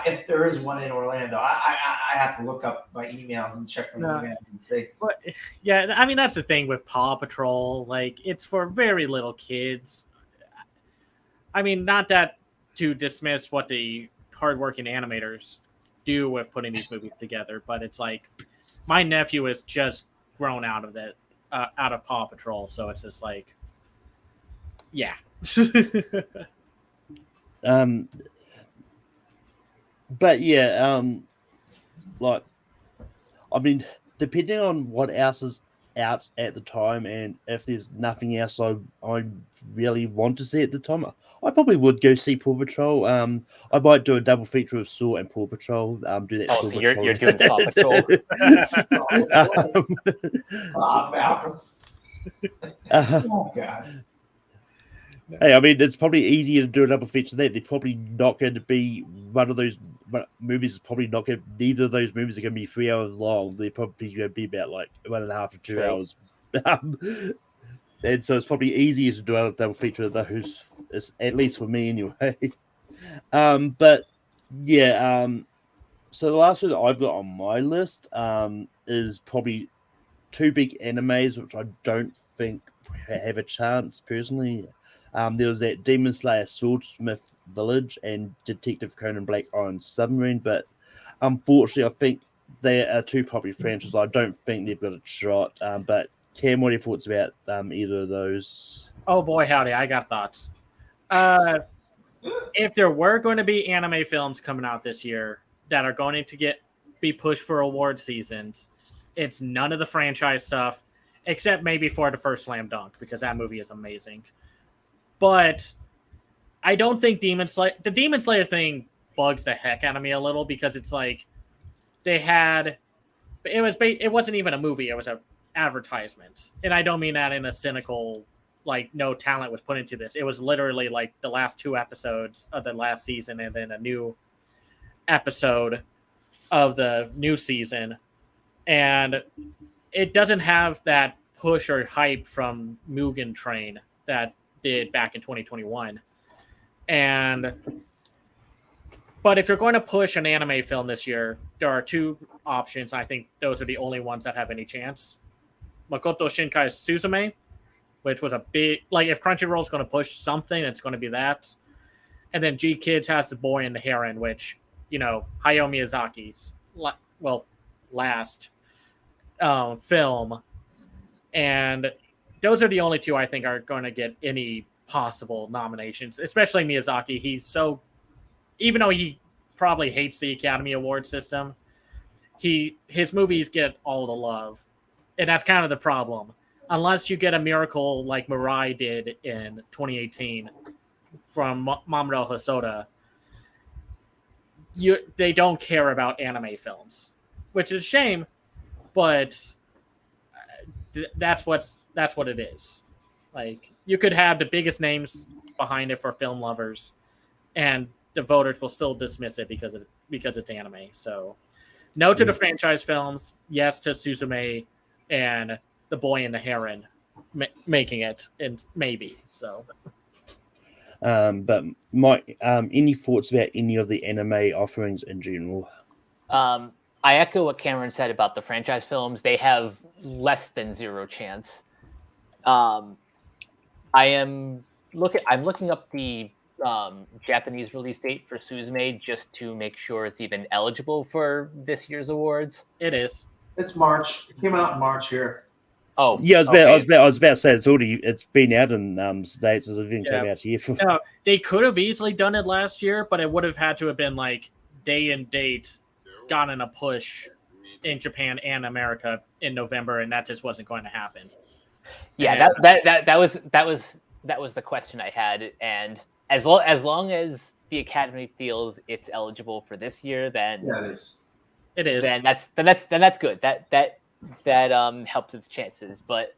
If there is one in Orlando, I have to look up my emails and check my emails and see. But yeah, I mean, that's the thing with Paw Patrol. Like, it's for very little kids. I mean, not that to dismiss what the hardworking animators do with putting these movies together, but it's like my nephew is just grown out of that, out of Paw Patrol, so it's just like, yeah. But yeah, like, I mean, depending on what else is out at the time, and if there's nothing else I really want to see at the time, I probably would go see Paw Patrol. I might do a double feature of Saw and Paw Patrol. Do that. Oh, so you're doing Saw Patrol. Malcolm. Oh God. Hey, I mean, it's probably easier to do a double feature than that. They're probably not going to be one of those movies. Neither of those movies are going to be 3 hours long. They're probably going to be about like 1.5 to 2 hours. And so it's probably easier to do a double feature of those, at least for me anyway. But yeah, so the last one that I've got on my list is probably two big animes, which I don't think have a chance personally. There was that Demon Slayer Swordsmith Village and Detective Conan Black Iron Submarine, but unfortunately, I think they are two popular franchises. I don't think they've got a shot. But Cam, what are your thoughts about either of those? Oh boy, howdy! I got thoughts. If there were going to be anime films coming out this year that are going to be pushed for award seasons, it's none of the franchise stuff, except maybe for the first Slam Dunk, because that movie is amazing. But I don't think the Demon Slayer thing bugs the heck out of me a little, because it's like it wasn't even a movie, it was an advertisement. And I don't mean that in a cynical, like, no talent was put into this. It was literally like the last 2 episodes of the last season and then a new episode of the new season. And it doesn't have that push or hype from Mugen Train that did back in 2021. But if you're going to push an anime film this year, there are 2 options. I think those are the only ones that have any chance. Makoto Shinkai's Suzume, which was a big, like, if Crunchyroll's going to push something, it's going to be that. And then G Kids has The Boy and the Heron, which, you know, Hayao Miyazaki's last film. And those are the only 2 I think are going to get any possible nominations, especially Miyazaki. He's so, even though he probably hates the Academy Award system, his movies get all the love. And that's kind of the problem. Unless you get a miracle like Mirai did in 2018 from Mamoru Hosoda, they don't care about anime films, which is a shame, but that's what it is. Like, you could have the biggest names behind it for film lovers, and the voters will still dismiss it because it's anime. So, no to the franchise films, yes to Suzume and The Boy and the Heron making it, and maybe so. But Mike, any thoughts about any of the anime offerings in general? I echo what Cameron said about the franchise films. They have less than 0 chance. I'm looking up the Japanese release date for Suzume just to make sure it's even eligible for this year's awards. It is. It's March. It came out in March here. Oh, Yeah, I was okay. about to say it's been out in States, as it even came out here. No, they could have easily done it last year, but it would have had to have been like day and date, gotten a push in Japan and America in November, and that just wasn't going to happen. Yeah, that was the question I had, and as long as the Academy feels it's eligible for this year, then Yeah, it is. It is. Then that's good. That helps its chances. But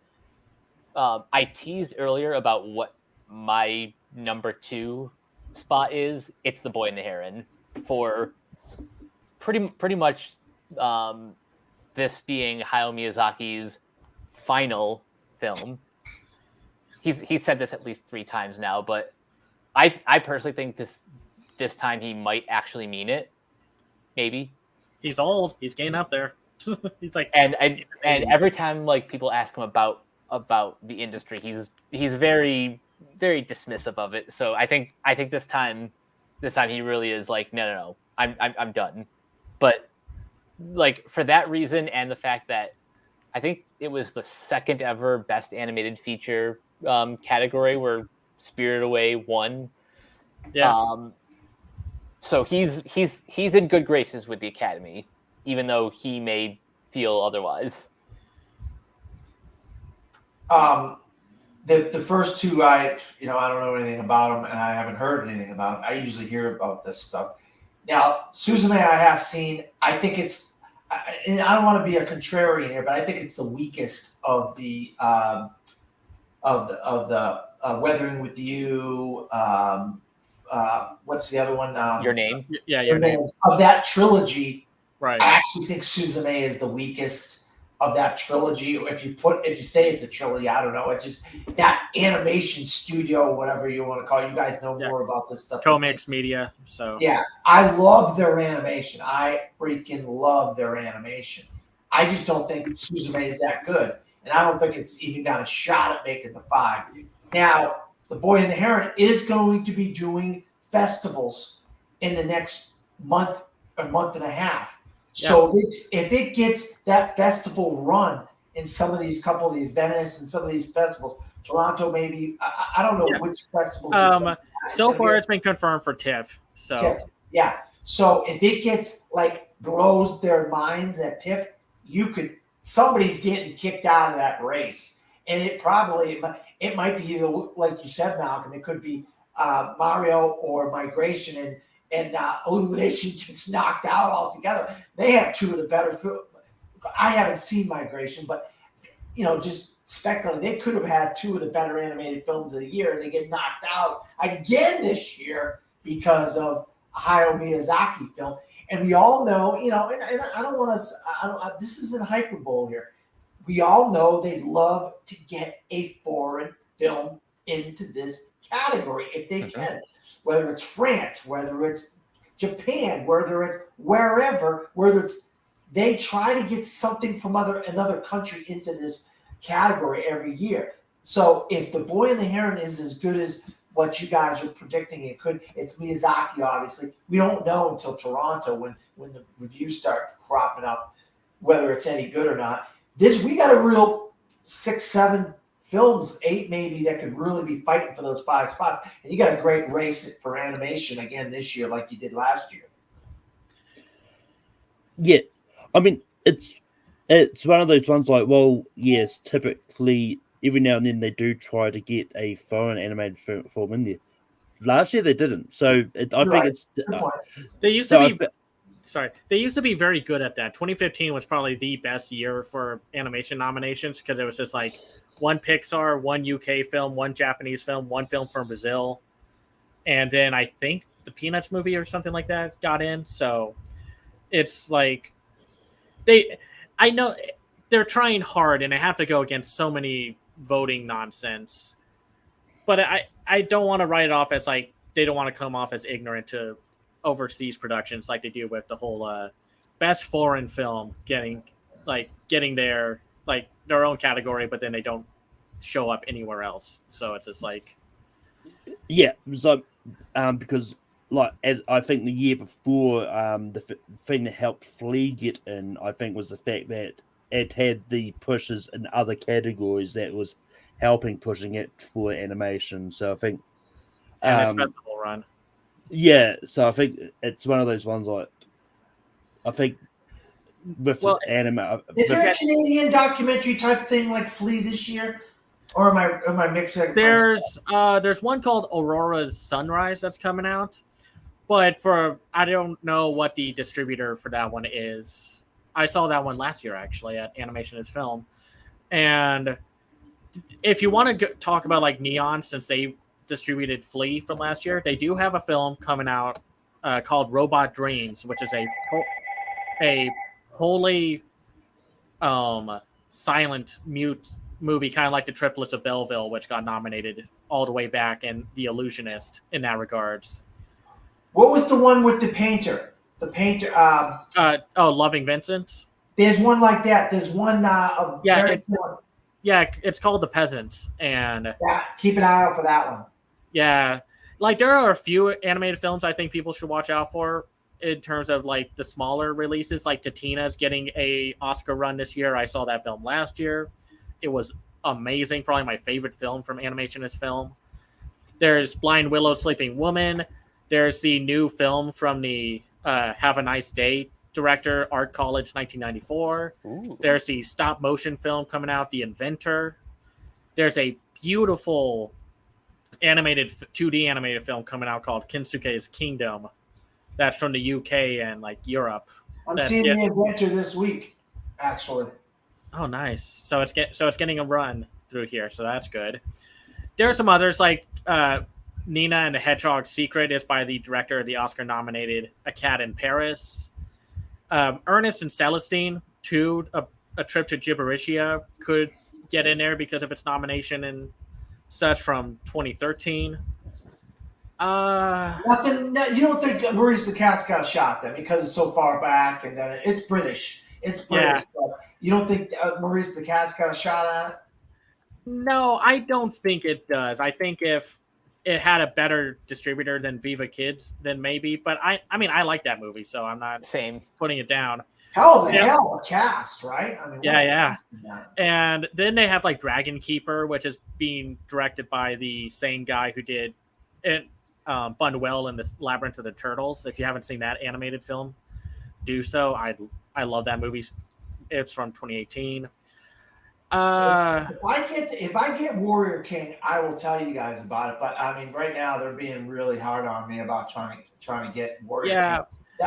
I teased earlier about what my number 2 spot is. It's The Boy and the Heron, for pretty much this being Hayao Miyazaki's final film. He's said this at least 3 times now, but I personally think this time he might actually mean it. Maybe. He's old. He's getting up there. He's like, and every time like people ask him about the industry, he's very, very dismissive of it. So I think this time he really is like, no, I'm done. But like, for that reason, and the fact that I think it was the 2nd ever Best Animated Feature category where Spirited Away won. yeah. So he's in good graces with the Academy, even though he may feel otherwise. The first 2, I don't know anything about them, and I haven't heard anything about them. I usually hear about this stuff. Now, Suzume, I have seen. I think it's, and I don't want to be a contrarian here, but I think it's the weakest of the Weathering with You. What's the other one? Your Name. Yeah, your name. Of that trilogy. Right. I actually think Suzume is the weakest of that trilogy. If you say it's a trilogy, I don't know. It's just that animation studio, whatever you want to call it. You guys know more about this stuff. Comics Media. So Yeah, I love their animation. I freaking love their animation. I just don't think Suzume is that good, and I don't think it's even got a shot at making the 5. Now, The Boy and the Heron is going to be doing festivals in the next month and a half. So if it gets that festival run, in some of these couple of these Venice and some of these festivals. Toronto, maybe. I don't know Yeah. which festivals. So far, it's been confirmed for TIFF. So TIFF. Yeah. So if it gets like blows their minds at TIFF, somebody's getting kicked out of that race, and it might be either, like you said, Malcolm. It could be Mario or Migration, and Illumination gets knocked out altogether. They have two of the better films. I haven't seen Migration, but just speculating, they could have had two of the better animated films of the year, and they get knocked out again this year because of a Hayao Miyazaki film. And we all know, and I don't want to. This isn't hyperbole here. We all know they love to get a foreign film into this category if they can, whether it's France, whether it's Japan, whether it's wherever, they try to get something from another country into this category every year. So if The Boy and the Heron is as good as what you guys are predicting it's Miyazaki, obviously. We don't know until Toronto when the reviews start cropping up whether it's any good or not. We got a real 6, 7 films, 8 maybe, that could really be fighting for those 5 spots. And you got a great race for animation again this year like you did last year. Yeah. I mean, it's one of those ones like, well, yes, typically every now and then they do try to get a foreign animated film in there. Last year they didn't, so I think it's. They used to be. Sorry, they used to be very good at that. 2015 was probably the best year for animation nominations because it was just like one Pixar, one UK film, one Japanese film, one film from Brazil, and then I think the Peanuts movie or something like that got in. So it's like I know they're trying hard and they have to go against so many voting nonsense, but I don't want to write it off as like they don't want to come off as ignorant to overseas productions like they do with the whole best foreign film getting their own category, but then they don't show up anywhere else. So it's just like, yeah, so because like as I think the year before, the thing that helped Flea get in, I think, was the fact that it had the pushes in other categories that was helping pushing it for animation. So I think, and its festival run. Yeah, so I think it's one of those ones like I think with anime. Is there a Canadian documentary type thing like Flea this year, or am I mixing? There's one called Aurora's Sunrise that's coming out, but I don't know what the distributor for that one is. I saw that one last year actually at Animation is Film, and if you want to talk about like Neon, since they distributed Flea from last year, they do have a film coming out called Robot Dreams, which is a wholly silent mute movie, kind of like the Triplets of Belleville, which got nominated all the way back, and The Illusionist in that regards. What was the one with the painter? Loving Vincent. There's one like that. There's one it's called The Peasants, and keep an eye out for that one. Yeah, like there are a few animated films I think people should watch out for in terms of like the smaller releases. Like Tatina's getting a Oscar run this year. I saw that film last year. It was amazing. Probably my favorite film from Animation is Film. There's Blind Willow Sleeping Woman. There's the new film from the Have a Nice Day director, Art College 1994. Ooh. There's the stop motion film coming out, The Inventor. There's a beautiful 2D animated film coming out called Kinsuke's Kingdom. That's from the UK and like Europe. I'm seeing The Inventor this week, actually. Oh, nice. So it's getting a run through here, so that's good. There are some others like Nina and the Hedgehog's Secret is by the director of the Oscar-nominated A Cat in Paris. Ernest and Celestine, A Trip to Gibberitia could get in there because of its nomination and such from 2013. Nothing. You don't think Maurice the Cat's got a shot then because it's so far back, and then it's British. It's British. Yeah. You don't think Maurice the Cat's got a shot at it? No, I don't think it does. I think if it had a better distributor than Viva Kids, then maybe. But I mean, I like that movie, so I'm not putting it down. Hell of a Yeah. hell of a cast, right? I mean, Yeah. yeah. And then they have like Dragon Keeper, which is being directed by the same guy who did it, Bunwell in the Labyrinth of the Turtles. If you haven't seen that animated film, do so. I love that movie. It's from 2018. If I get Warrior King, I will tell you guys about it. But I mean, right now they're being really hard on me about trying to get Warrior Yeah. King.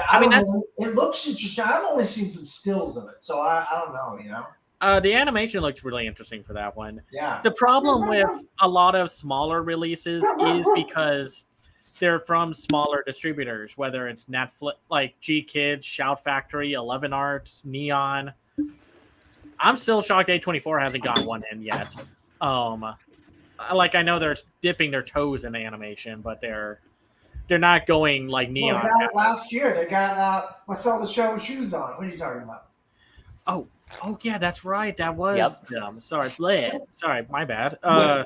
I mean, don't know. It looks interesting. I've only seen some stills of it, so I don't know. You know. The animation looks really interesting for that one. Yeah. The problem with a lot of smaller releases is because they're from smaller distributors, whether it's Netflix, like G Kids, Shout Factory, 11 Arts, Neon. I'm still shocked A24 hasn't got one in yet. Like I know they're dipping their toes in animation, but they're not going like Neon. Well, they got it last year. They got Marcel the Show with Shoes On. What are you talking about? Oh yeah, that's right. That was them. Sorry, sorry, my bad. That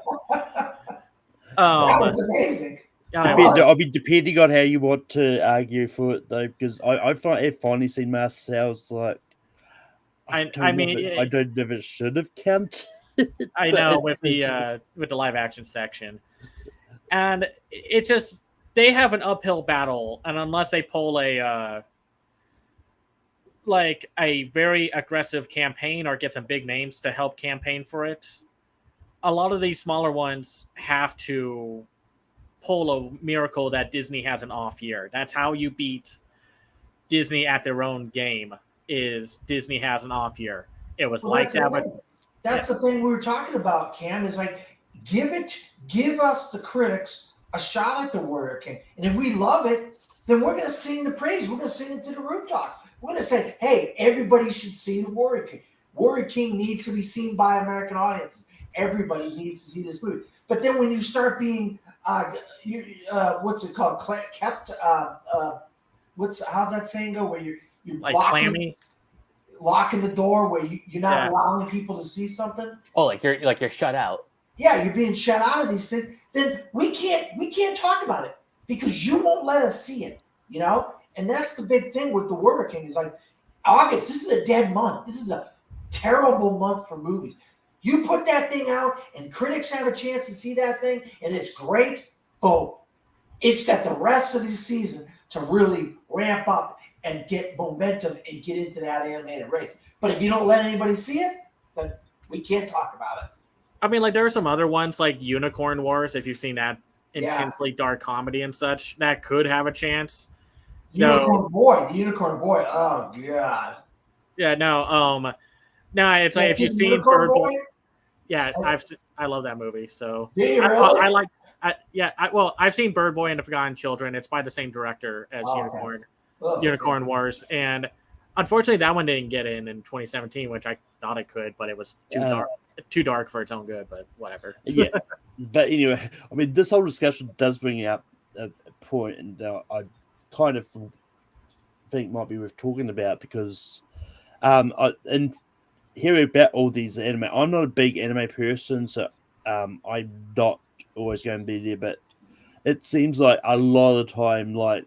was amazing. I mean, depending on how you want to argue for it, though, because I've finally seen Marcel's like. I don't know if it should have counted. I know with the live action section, and it just they have an uphill battle, and unless they pull a like a very aggressive campaign or get some big names to help campaign for it, a lot of these smaller ones have to pull a miracle that Disney has an off year. That's how you beat Disney at their own game. Is Disney has an off year. It was like that. That's the thing we were talking about, Cam, is like give us the critics a shot at the Warrior King. And if we love it, then we're gonna sing the praise. We're gonna sing it to the rooftops. We're gonna say, hey, everybody should see the Warrior King. Warrior King needs to be seen by American audiences. Everybody needs to see this movie. But then when you start being what's it called? Kept how's that saying go? Where you're like locking the door, where you're not allowing people to see something. Oh, like you're shut out. Yeah, you're being shut out of these things. Then we can't talk about it because you won't let us see it. You know, and that's the big thing with the Warrior King is like August. This is a dead month. This is a terrible month for movies. You put that thing out, and critics have a chance to see that thing, and it's great. Boom! It's got the rest of the season to really ramp up and get momentum and get into that animated race. But if you don't let anybody see it, then we can't talk about it. I mean, like there are some other ones like Unicorn Wars. If you've seen that intensely dark comedy and such, that could have a chance. The Unicorn Boy. Oh God. Yeah, no. No, it's like if you've seen Bird Boy. Yeah, I love that movie. So I like. I've seen Bird Boy and the Forgotten Children. It's by the same director as Unicorn Wars, and unfortunately, that one didn't get in 2017, which I thought it could, but it was too dark for its own good. But whatever. Yeah, but anyway, I mean, this whole discussion does bring up a point, and I kind of think might be worth talking about because, and hearing about all these anime, I'm not a big anime person, so I'm not always going to be there, but it seems like a lot of the time, like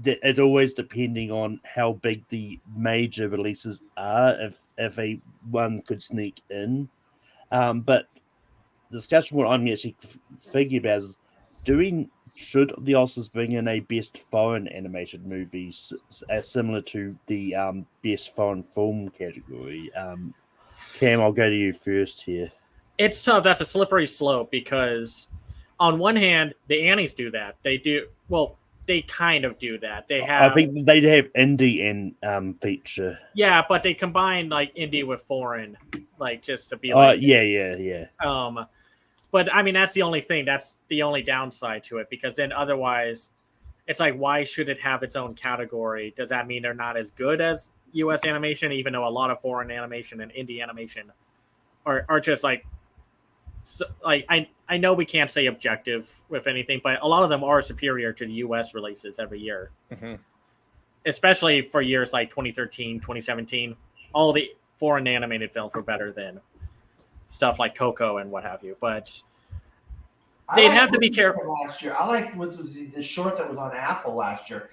it's always depending on how big the major releases are, if one could sneak in. But the discussion what I'm actually thinking about is should the Oscars bring in a best foreign animated movies similar to the best foreign film category? Cam, I'll go to you first here. It's tough. That's a slippery slope because on one hand, the Annies do that. They kind of do that. They have. I think they have indie and feature. Yeah, but they combine like indie with foreign, like just to be like. Yeah. But I mean, that's the only thing. That's the only downside to it because then otherwise, it's like, why should it have its own category? Does that mean they're not as good as U.S. animation, even though a lot of foreign animation and indie animation are just like. So, like I know we can't say objective with anything, but a lot of them are superior to the U.S. releases every year, especially for years like 2013, 2017. All the foreign animated films were better than stuff like Coco and what have you. But they'd have to be careful. Last year, I liked what was the short that was on Apple last year.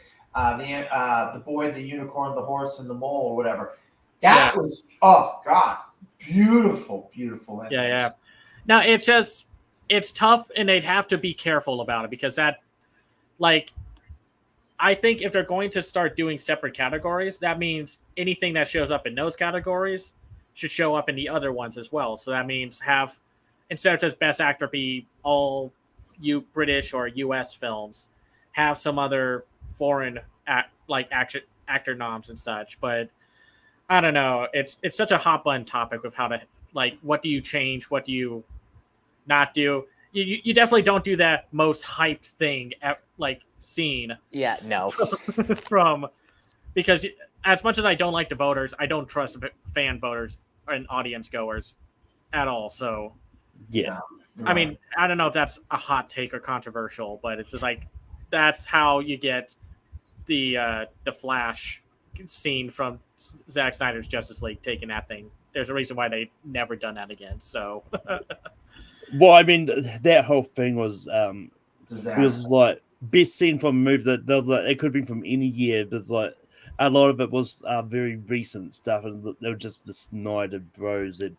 the Boy, the Unicorn, the Horse, and the Mole, or whatever. That was, oh God, beautiful, beautiful. Yeah. Now it's tough, and they'd have to be careful about it because that, like, I think if they're going to start doing separate categories, that means anything that shows up in those categories should show up in the other ones as well. So that means instead of just Best Actor be all British or U.S. films, have some other foreign actor noms and such. But I don't know. It's such a hot button topic with how to, like, what do you change? What do you not do? You definitely don't do that most hyped thing scene. Yeah, no. Because as much as I don't like the voters, I don't trust fan voters and audience goers at all. So Yeah. I mean, I don't know if that's a hot take or controversial, but it's just like that's how you get the Flash scene from Zack Snyder's Justice League taking that thing. There's a reason why they never done that again. So Well, I mean, that whole thing was Disaster. like best scene from a movie that there was, like, it could have been from any year. There's like a lot of it was very recent stuff, and they were just the Snyder Bros. And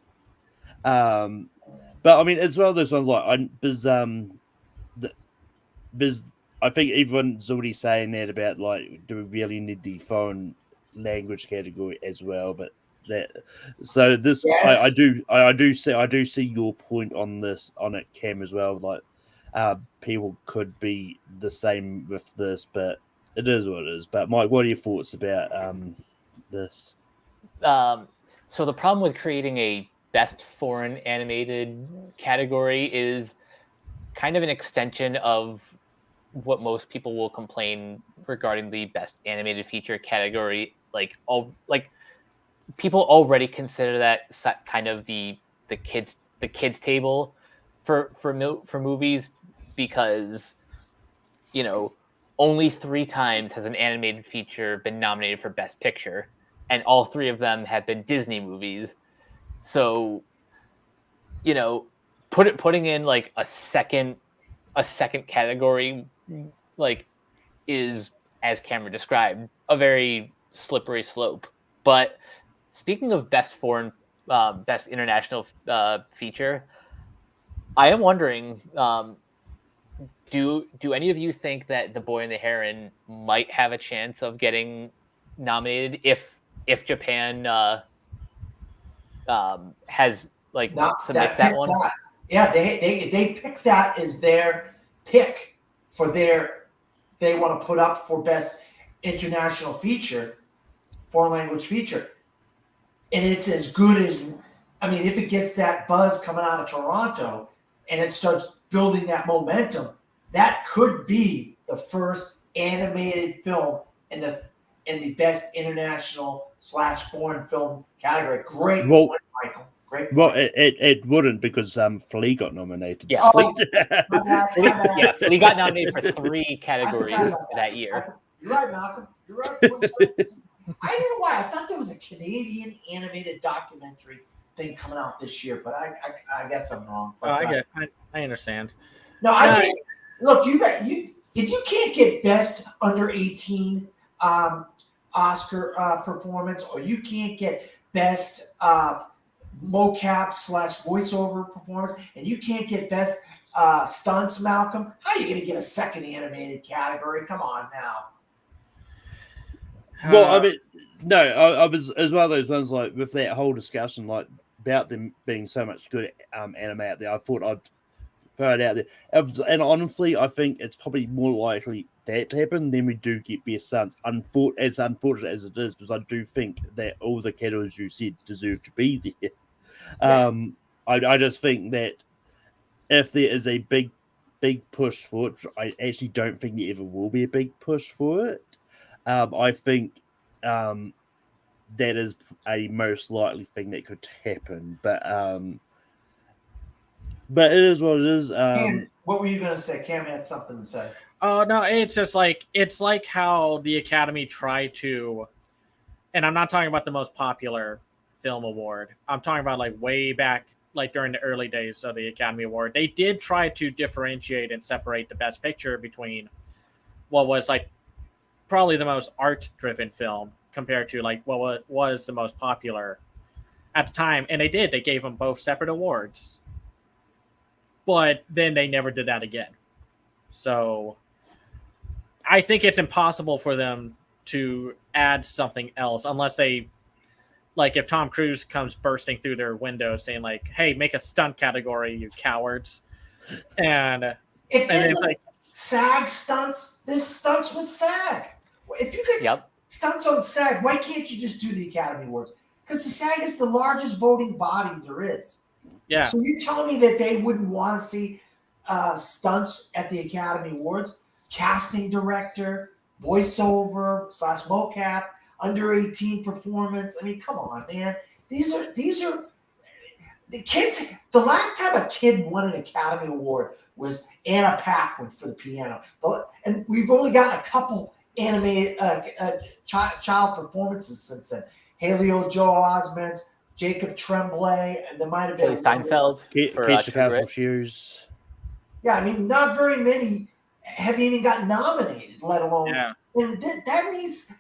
but I mean, it's one of those ones like because I think everyone's already saying that about, like, do we really need the foreign language category as well? But that, so this, Yes. I do see your point on this, on it, Cam, as well. Like, people could be the same with this, but it is what it is. But Mike, what are your thoughts about this? So the problem with creating a Best Foreign Animated category is kind of an extension of what most people will complain regarding the Best Animated Feature category. Like people already consider that kind of the kids table for movies, because only 3 times has an animated feature been nominated for Best Picture, and all 3 of them have been Disney movies. So putting in like a second category, like, is, as Cameron described, a very slippery slope. But speaking of Best International Feature, I am wondering, do any of you think that The Boy and the Heron might have a chance of getting nominated if Japan has submits that one? That. Yeah, they pick that as their pick for they want to put up for Best International Feature, foreign language feature. And it's as good as, I mean, if it gets that buzz coming out of Toronto and it starts building that momentum, that could be the first animated film in the Best International / Foreign Film category. Great point, Michael. Great point. Well, it wouldn't, because Flea got nominated. Yeah, Flea got nominated for 3 categories that year. You're right, Malcolm. You're right. I don't know why. I thought there was a Canadian animated documentary thing coming out this year, but I guess I'm wrong. But, I understand. No, I think. Look, if you can't get Best Under 18 Oscar performance, or you can't get Best mocap / voiceover performance, and you can't get Best stunts, Malcolm, how are you going to get a second animated category? Come on now. Well, I mean, no, I was as one of those ones, like, with that whole discussion, like, about them being so much good anime out there. I thought I'd throw it out there, and honestly, I think it's probably more likely that to happen than we do get Best Stunts. As unfortunate as it is, because I do think that all the categories you said deserve to be there. I just think that if there is a big push for it, I actually don't think there ever will be a big push for it. I think that is a most likely thing that could happen, but it is what it is. Cam, what were you going to say? Cam had something to say. Oh no, it's just like how the Academy tried to, and I'm not talking about the most popular film award. I'm talking about like way back, like during the early days of the Academy Award. They did try to differentiate and separate the Best Picture between what was like probably the most art-driven film compared to like what was the most popular at the time. And they gave them both separate awards, but then they never did that again. So I think it's impossible for them to add something else unless they, like, if Tom Cruise comes bursting through their window saying like, "Hey, make a stunt category, you cowards," and If and there's it's like, SAG stunts, there's stunts with SAG. If you get Yep. stunts on SAG, why can't you just do the Academy Awards? Because the SAG is the largest voting body there is. yeah, So you're telling me that they wouldn't want to see stunts at the Academy Awards? Casting director, voiceover / mocap, under 18 performance. I mean, come on, man. These are the kids. The last time a kid won an Academy Award was Anna Paquin for the piano, and we've only gotten a couple animated child performances since then. Haley Joel Osment, Jacob Tremblay, and there might have been Haley Steinfeld for Keisha True Castle Grit. Shoes. Yeah, I mean, not very many have even got nominated, let alone. yeah. And that needs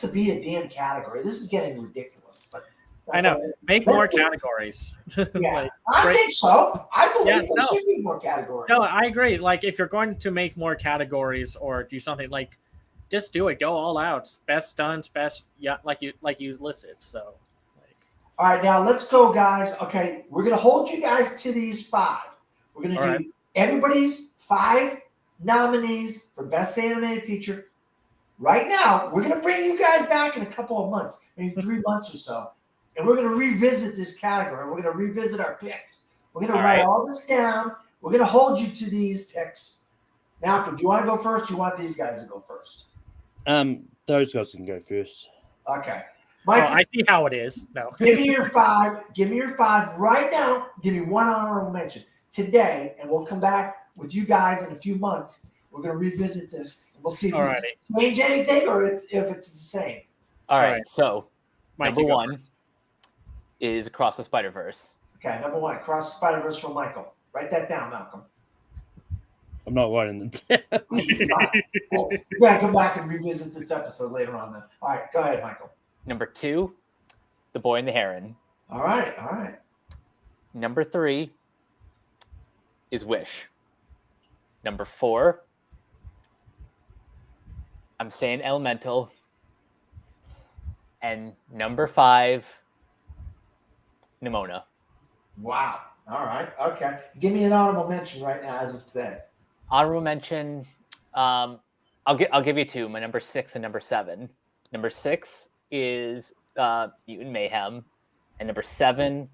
to be a damn category. This is getting ridiculous, but I know. Make more categories. Yeah, Like, I great. think so. I believe Yeah, there no. should be more categories. No, I agree. Like, if you're going to make more categories or do something, like, just do it. Go all out. Best stunts, best, yeah, like you listed. So, like, All right, now let's go, guys. Okay, we're gonna hold you guys to these 5. We're gonna All do right. everybody's 5 nominees for best animated feature. Right now, we're gonna bring you guys back in a couple of months, maybe 3 months or so, and we're gonna revisit this category. We're gonna revisit our picks. We're gonna All write right. all this down. We're gonna hold you to these picks. Malcolm, do you want to go first? Or do you want these guys to go first? Those guys can go first. Okay, oh, Mike. I see how it is. No. Give me your 5. Give me your 5 right now. Give me one honorable mention today, and we'll come back with you guys in a few months. We're going to revisit this, and we'll see if we Alrighty. change anything or if it's the same. All right, right. so Mike, number you go one is Across the Spider-Verse. Okay, number 1, Cross the Spider-Verse from Michael. Write that down, Malcolm. I'm not writing them down. Well, we got to come back and revisit this episode later on then. All right, go ahead, Michael. Number 2, The Boy and the Heron. All right. Number 3 is Wish. Number 4, I'm saying Elemental. And number 5, Nimona. Wow. All right. Okay. Give me an honorable mention right now as of today. Honorable mention. I'll give you 2. My number 6 and number 7. Number 6 is Mutant Mayhem, and number 7,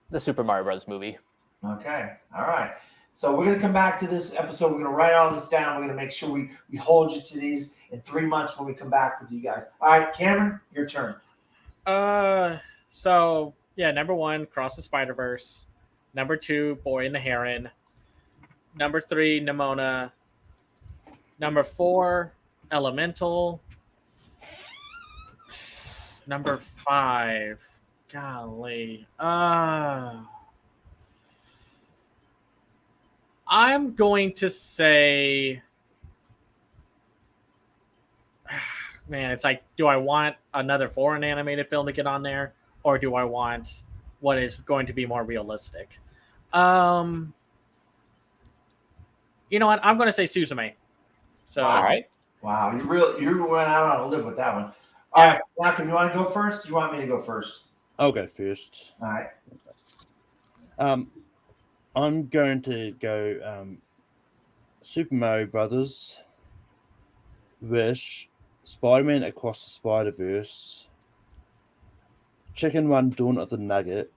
the Super Mario Bros. Movie. Okay. All right. So we're going to come back to this episode. We're going to write all this down. We're going to make sure we hold you to these in 3 months when we come back with you guys. All right, Cameron, your turn. So yeah, number 1, Cross the Spider-Verse. Number 2, Boy and the Heron. Number 3, Nimona. Number 4, Elemental. Number 5, golly. I'm going to say, man, it's like, do I want another foreign animated film to get on there, or do I want what is going to be more realistic? You know what? I'm going to say Suzume. So, All right. Wow, you went out on a limb with that one. All right, Malcolm, you want to go first? You want me to go first? I'll go first. All right. I'm going to go Super Mario Brothers, Wish, Spider-Man Across the Spider-Verse, Chicken Run Dawn of the Nugget,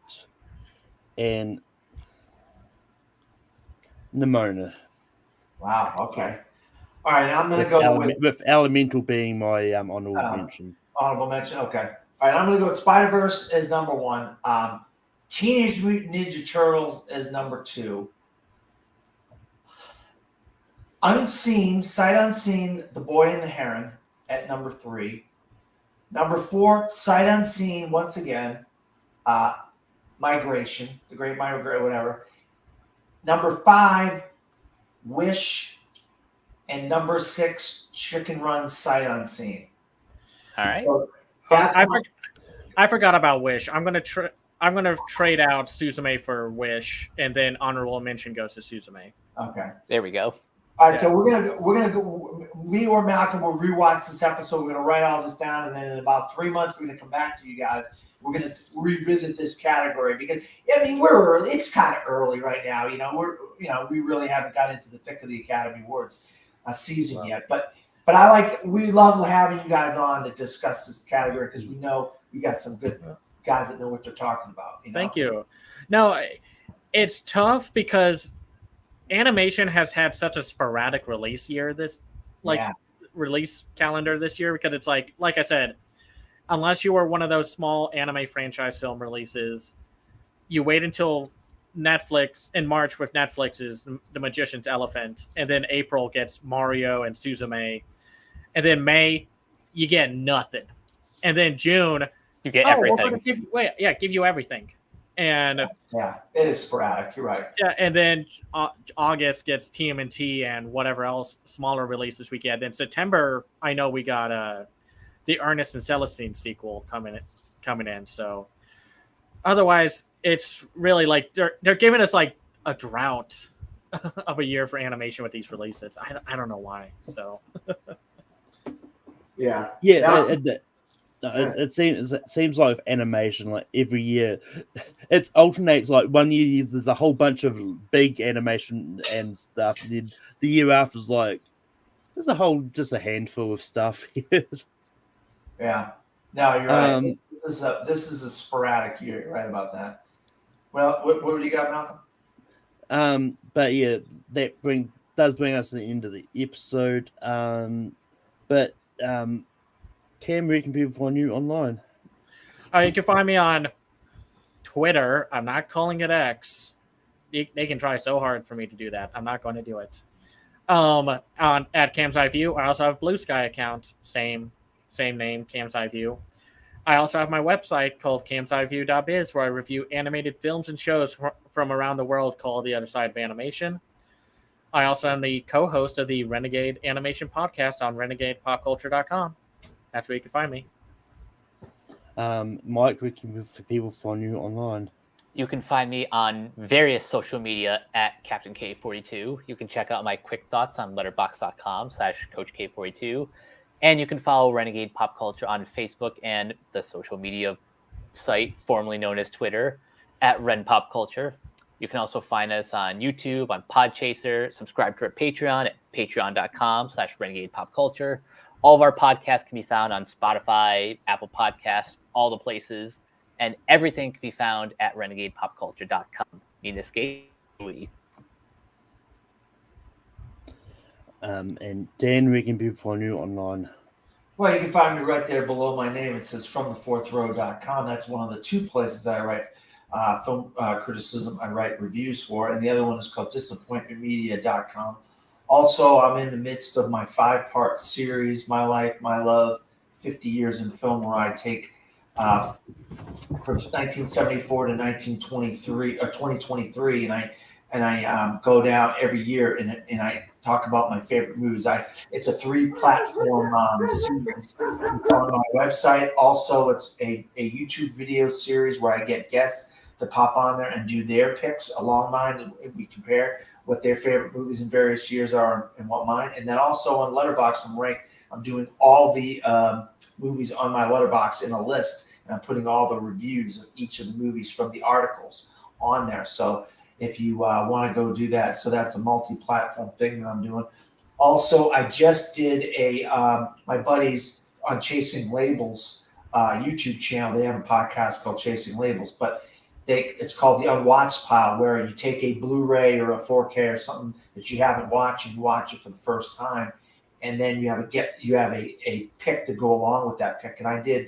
and Nimona. Wow. Okay. All right. Now I'm going to go with Elemental being my honorable mention. honorable mention. Okay. All right. I'm going to go with Spider-Verse as number 1. Teenage Mutant Ninja Turtles as number 2. Sight Unseen, The Boy and the Heron at number 3. Number 4, Sight Unseen, once again, Migration, The Great Migration, whatever. Number 5, Wish. and number 6, Chicken Run Sight Unseen. All right. So that's I forgot about Wish. I'm gonna trade out Suzume for Wish, and then honorable mention goes to Suzume. okay. There we go. All right, so we're gonna go. Me or Malcolm will rewatch this episode. We're gonna write all this down, and then in about 3 months, we're gonna come back to you guys. We're gonna revisit this category because I mean we're early. It's kind of early right now. We really haven't got into the thick of the Academy Awards season yet. But we love having you guys on to discuss this category because we know we got some good guys that know what they're talking about. Thank you. No, it's tough because animation has had such a sporadic release year release calendar this year because it's like I said, unless you are one of those small anime franchise film releases, you wait until Netflix in March with Netflix's The Magician's Elephant, and then April gets Mario and Suzume, and then May you get nothing, and then June You get everything. Give you everything. And yeah, it is sporadic. You're right. Yeah, and then August gets TMNT and whatever else smaller releases we get. Then September, I know we got the Ernest and Celestine sequel coming in. So otherwise, it's really like they're giving us like a drought of a year for animation with these releases. I don't know why. So yeah. It seems like with animation, like every year, it alternates. Like one year there's a whole bunch of big animation and stuff. And then the year after is like there's just a handful of stuff. Yeah, no, you're right. This is a sporadic year. You're right about that. Well, what do you got, Malcolm? But yeah, that does bring us to the end of the episode. Cam, where can people find you online? You can find me on Twitter. I'm not calling it X. They can try so hard for me to do that. I'm not going to do it. At Cam's Eye View. I also have Blue Sky account. Same name, Cam's Eye View. I also have my website called camseyeview.biz where I review animated films and shows from around the world called The Other Side of Animation. I also am the co-host of the Renegade Animation Podcast on renegadepopculture.com. That's where you can find me. Mike, where can people find you online? You can find me on various social media at Captain K42. You can check out my quick thoughts on letterboxd.com/CoachK42. And you can follow Renegade Pop Culture on Facebook and the social media site formerly known as Twitter at Ren Pop Culture. You can also find us on YouTube, on Podchaser, subscribe to our Patreon at patreon.com/Renegade Pop Culture. All of our podcasts can be found on Spotify, Apple Podcasts, all the places, and everything can be found at renegadepopculture.com. And Dan, where can people find you online? Well, you can find me right there below my name. It says fromthefourthrow.com. That's one of the two places that I write film criticism. I write reviews for, and the other one is called disappointmentmedia.com. Also, I'm in the midst of my 5-part series, My Life, My Love, 50 Years in Film, where I take from 1974 to 1923 or 2023, and I go down every year and I talk about my favorite movies. It's a 3-platform series. It's on my website. Also, it's a YouTube video series where I get guests to pop on there and do their picks along mine, and we compare what their favorite movies in various years are and what mine. And then also on Letterboxd, I'm doing all the movies on my Letterboxd in a list, and I'm putting all the reviews of each of the movies from the articles on there. So if you want to go do that, so that's a multi-platform thing that I'm doing. Also, I just did my buddies on Chasing Labels YouTube channel. They have a podcast called Chasing Labels, but it's called the Unwatched Pile, where you take a Blu-ray or a 4K or something that you haven't watched and you watch it for the first time, and then you have a pick to go along with that pick. And I did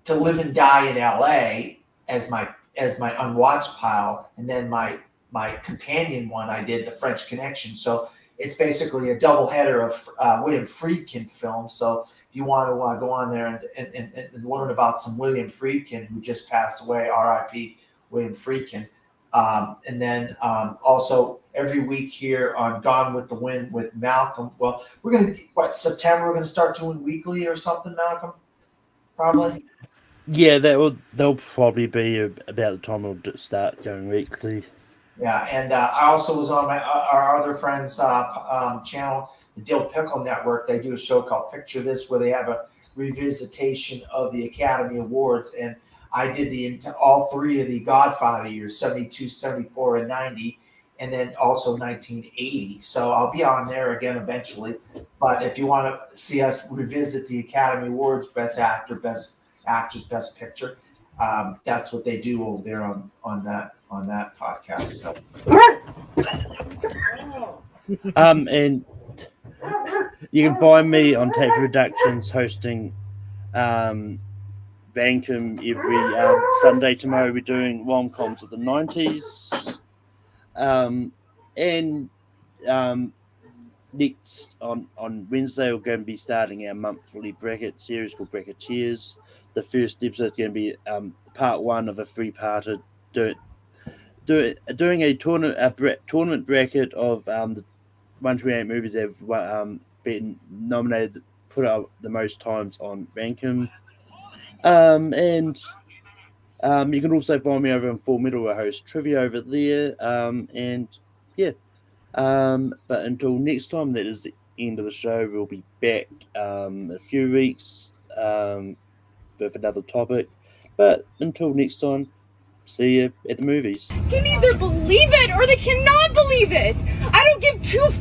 To Live and Die in LA as my Unwatched Pile, and then my companion one I did The French Connection. So it's basically a double header of William Friedkin films. So if you want to go on there and learn about some William Friedkin, who just passed away, R.I.P. William Friedkin. And then also every week here on Gone with the Wind with Malcolm. Well, we're going to, September, we're going to start doing weekly or something, Malcolm? Probably. Yeah, they'll probably be about the time we'll start going weekly. Yeah, and I also was on our other friend's channel, the Dill Pickle Network. They do a show called Picture This, where they have a revisitation of the Academy Awards, and I did all three of the Godfather years, 72, 74, and 90, and then also 1980. So I'll be on there again eventually. But if you want to see us revisit the Academy Awards, Best Actor, Best Actress, Best Picture, that's what they do over there on that podcast. So. And you can find me on Tape Productions hosting Vankum every Sunday. Tomorrow we're doing rom-coms of the 90s. And next on Wednesday we're going to be starting our monthly bracket series called Bracketeers. The first episode is going to be part one of a three-parter doing a tournament bracket of the 128 movies that have been nominated, put up the most times on Rankum. And you can also find me over on Full Metal, where I host trivia over there. But until next time, that is the end of the show. We'll be back a few weeks with another topic. But until next time, see you at the movies. Can either believe it or they cannot believe it. I don't give two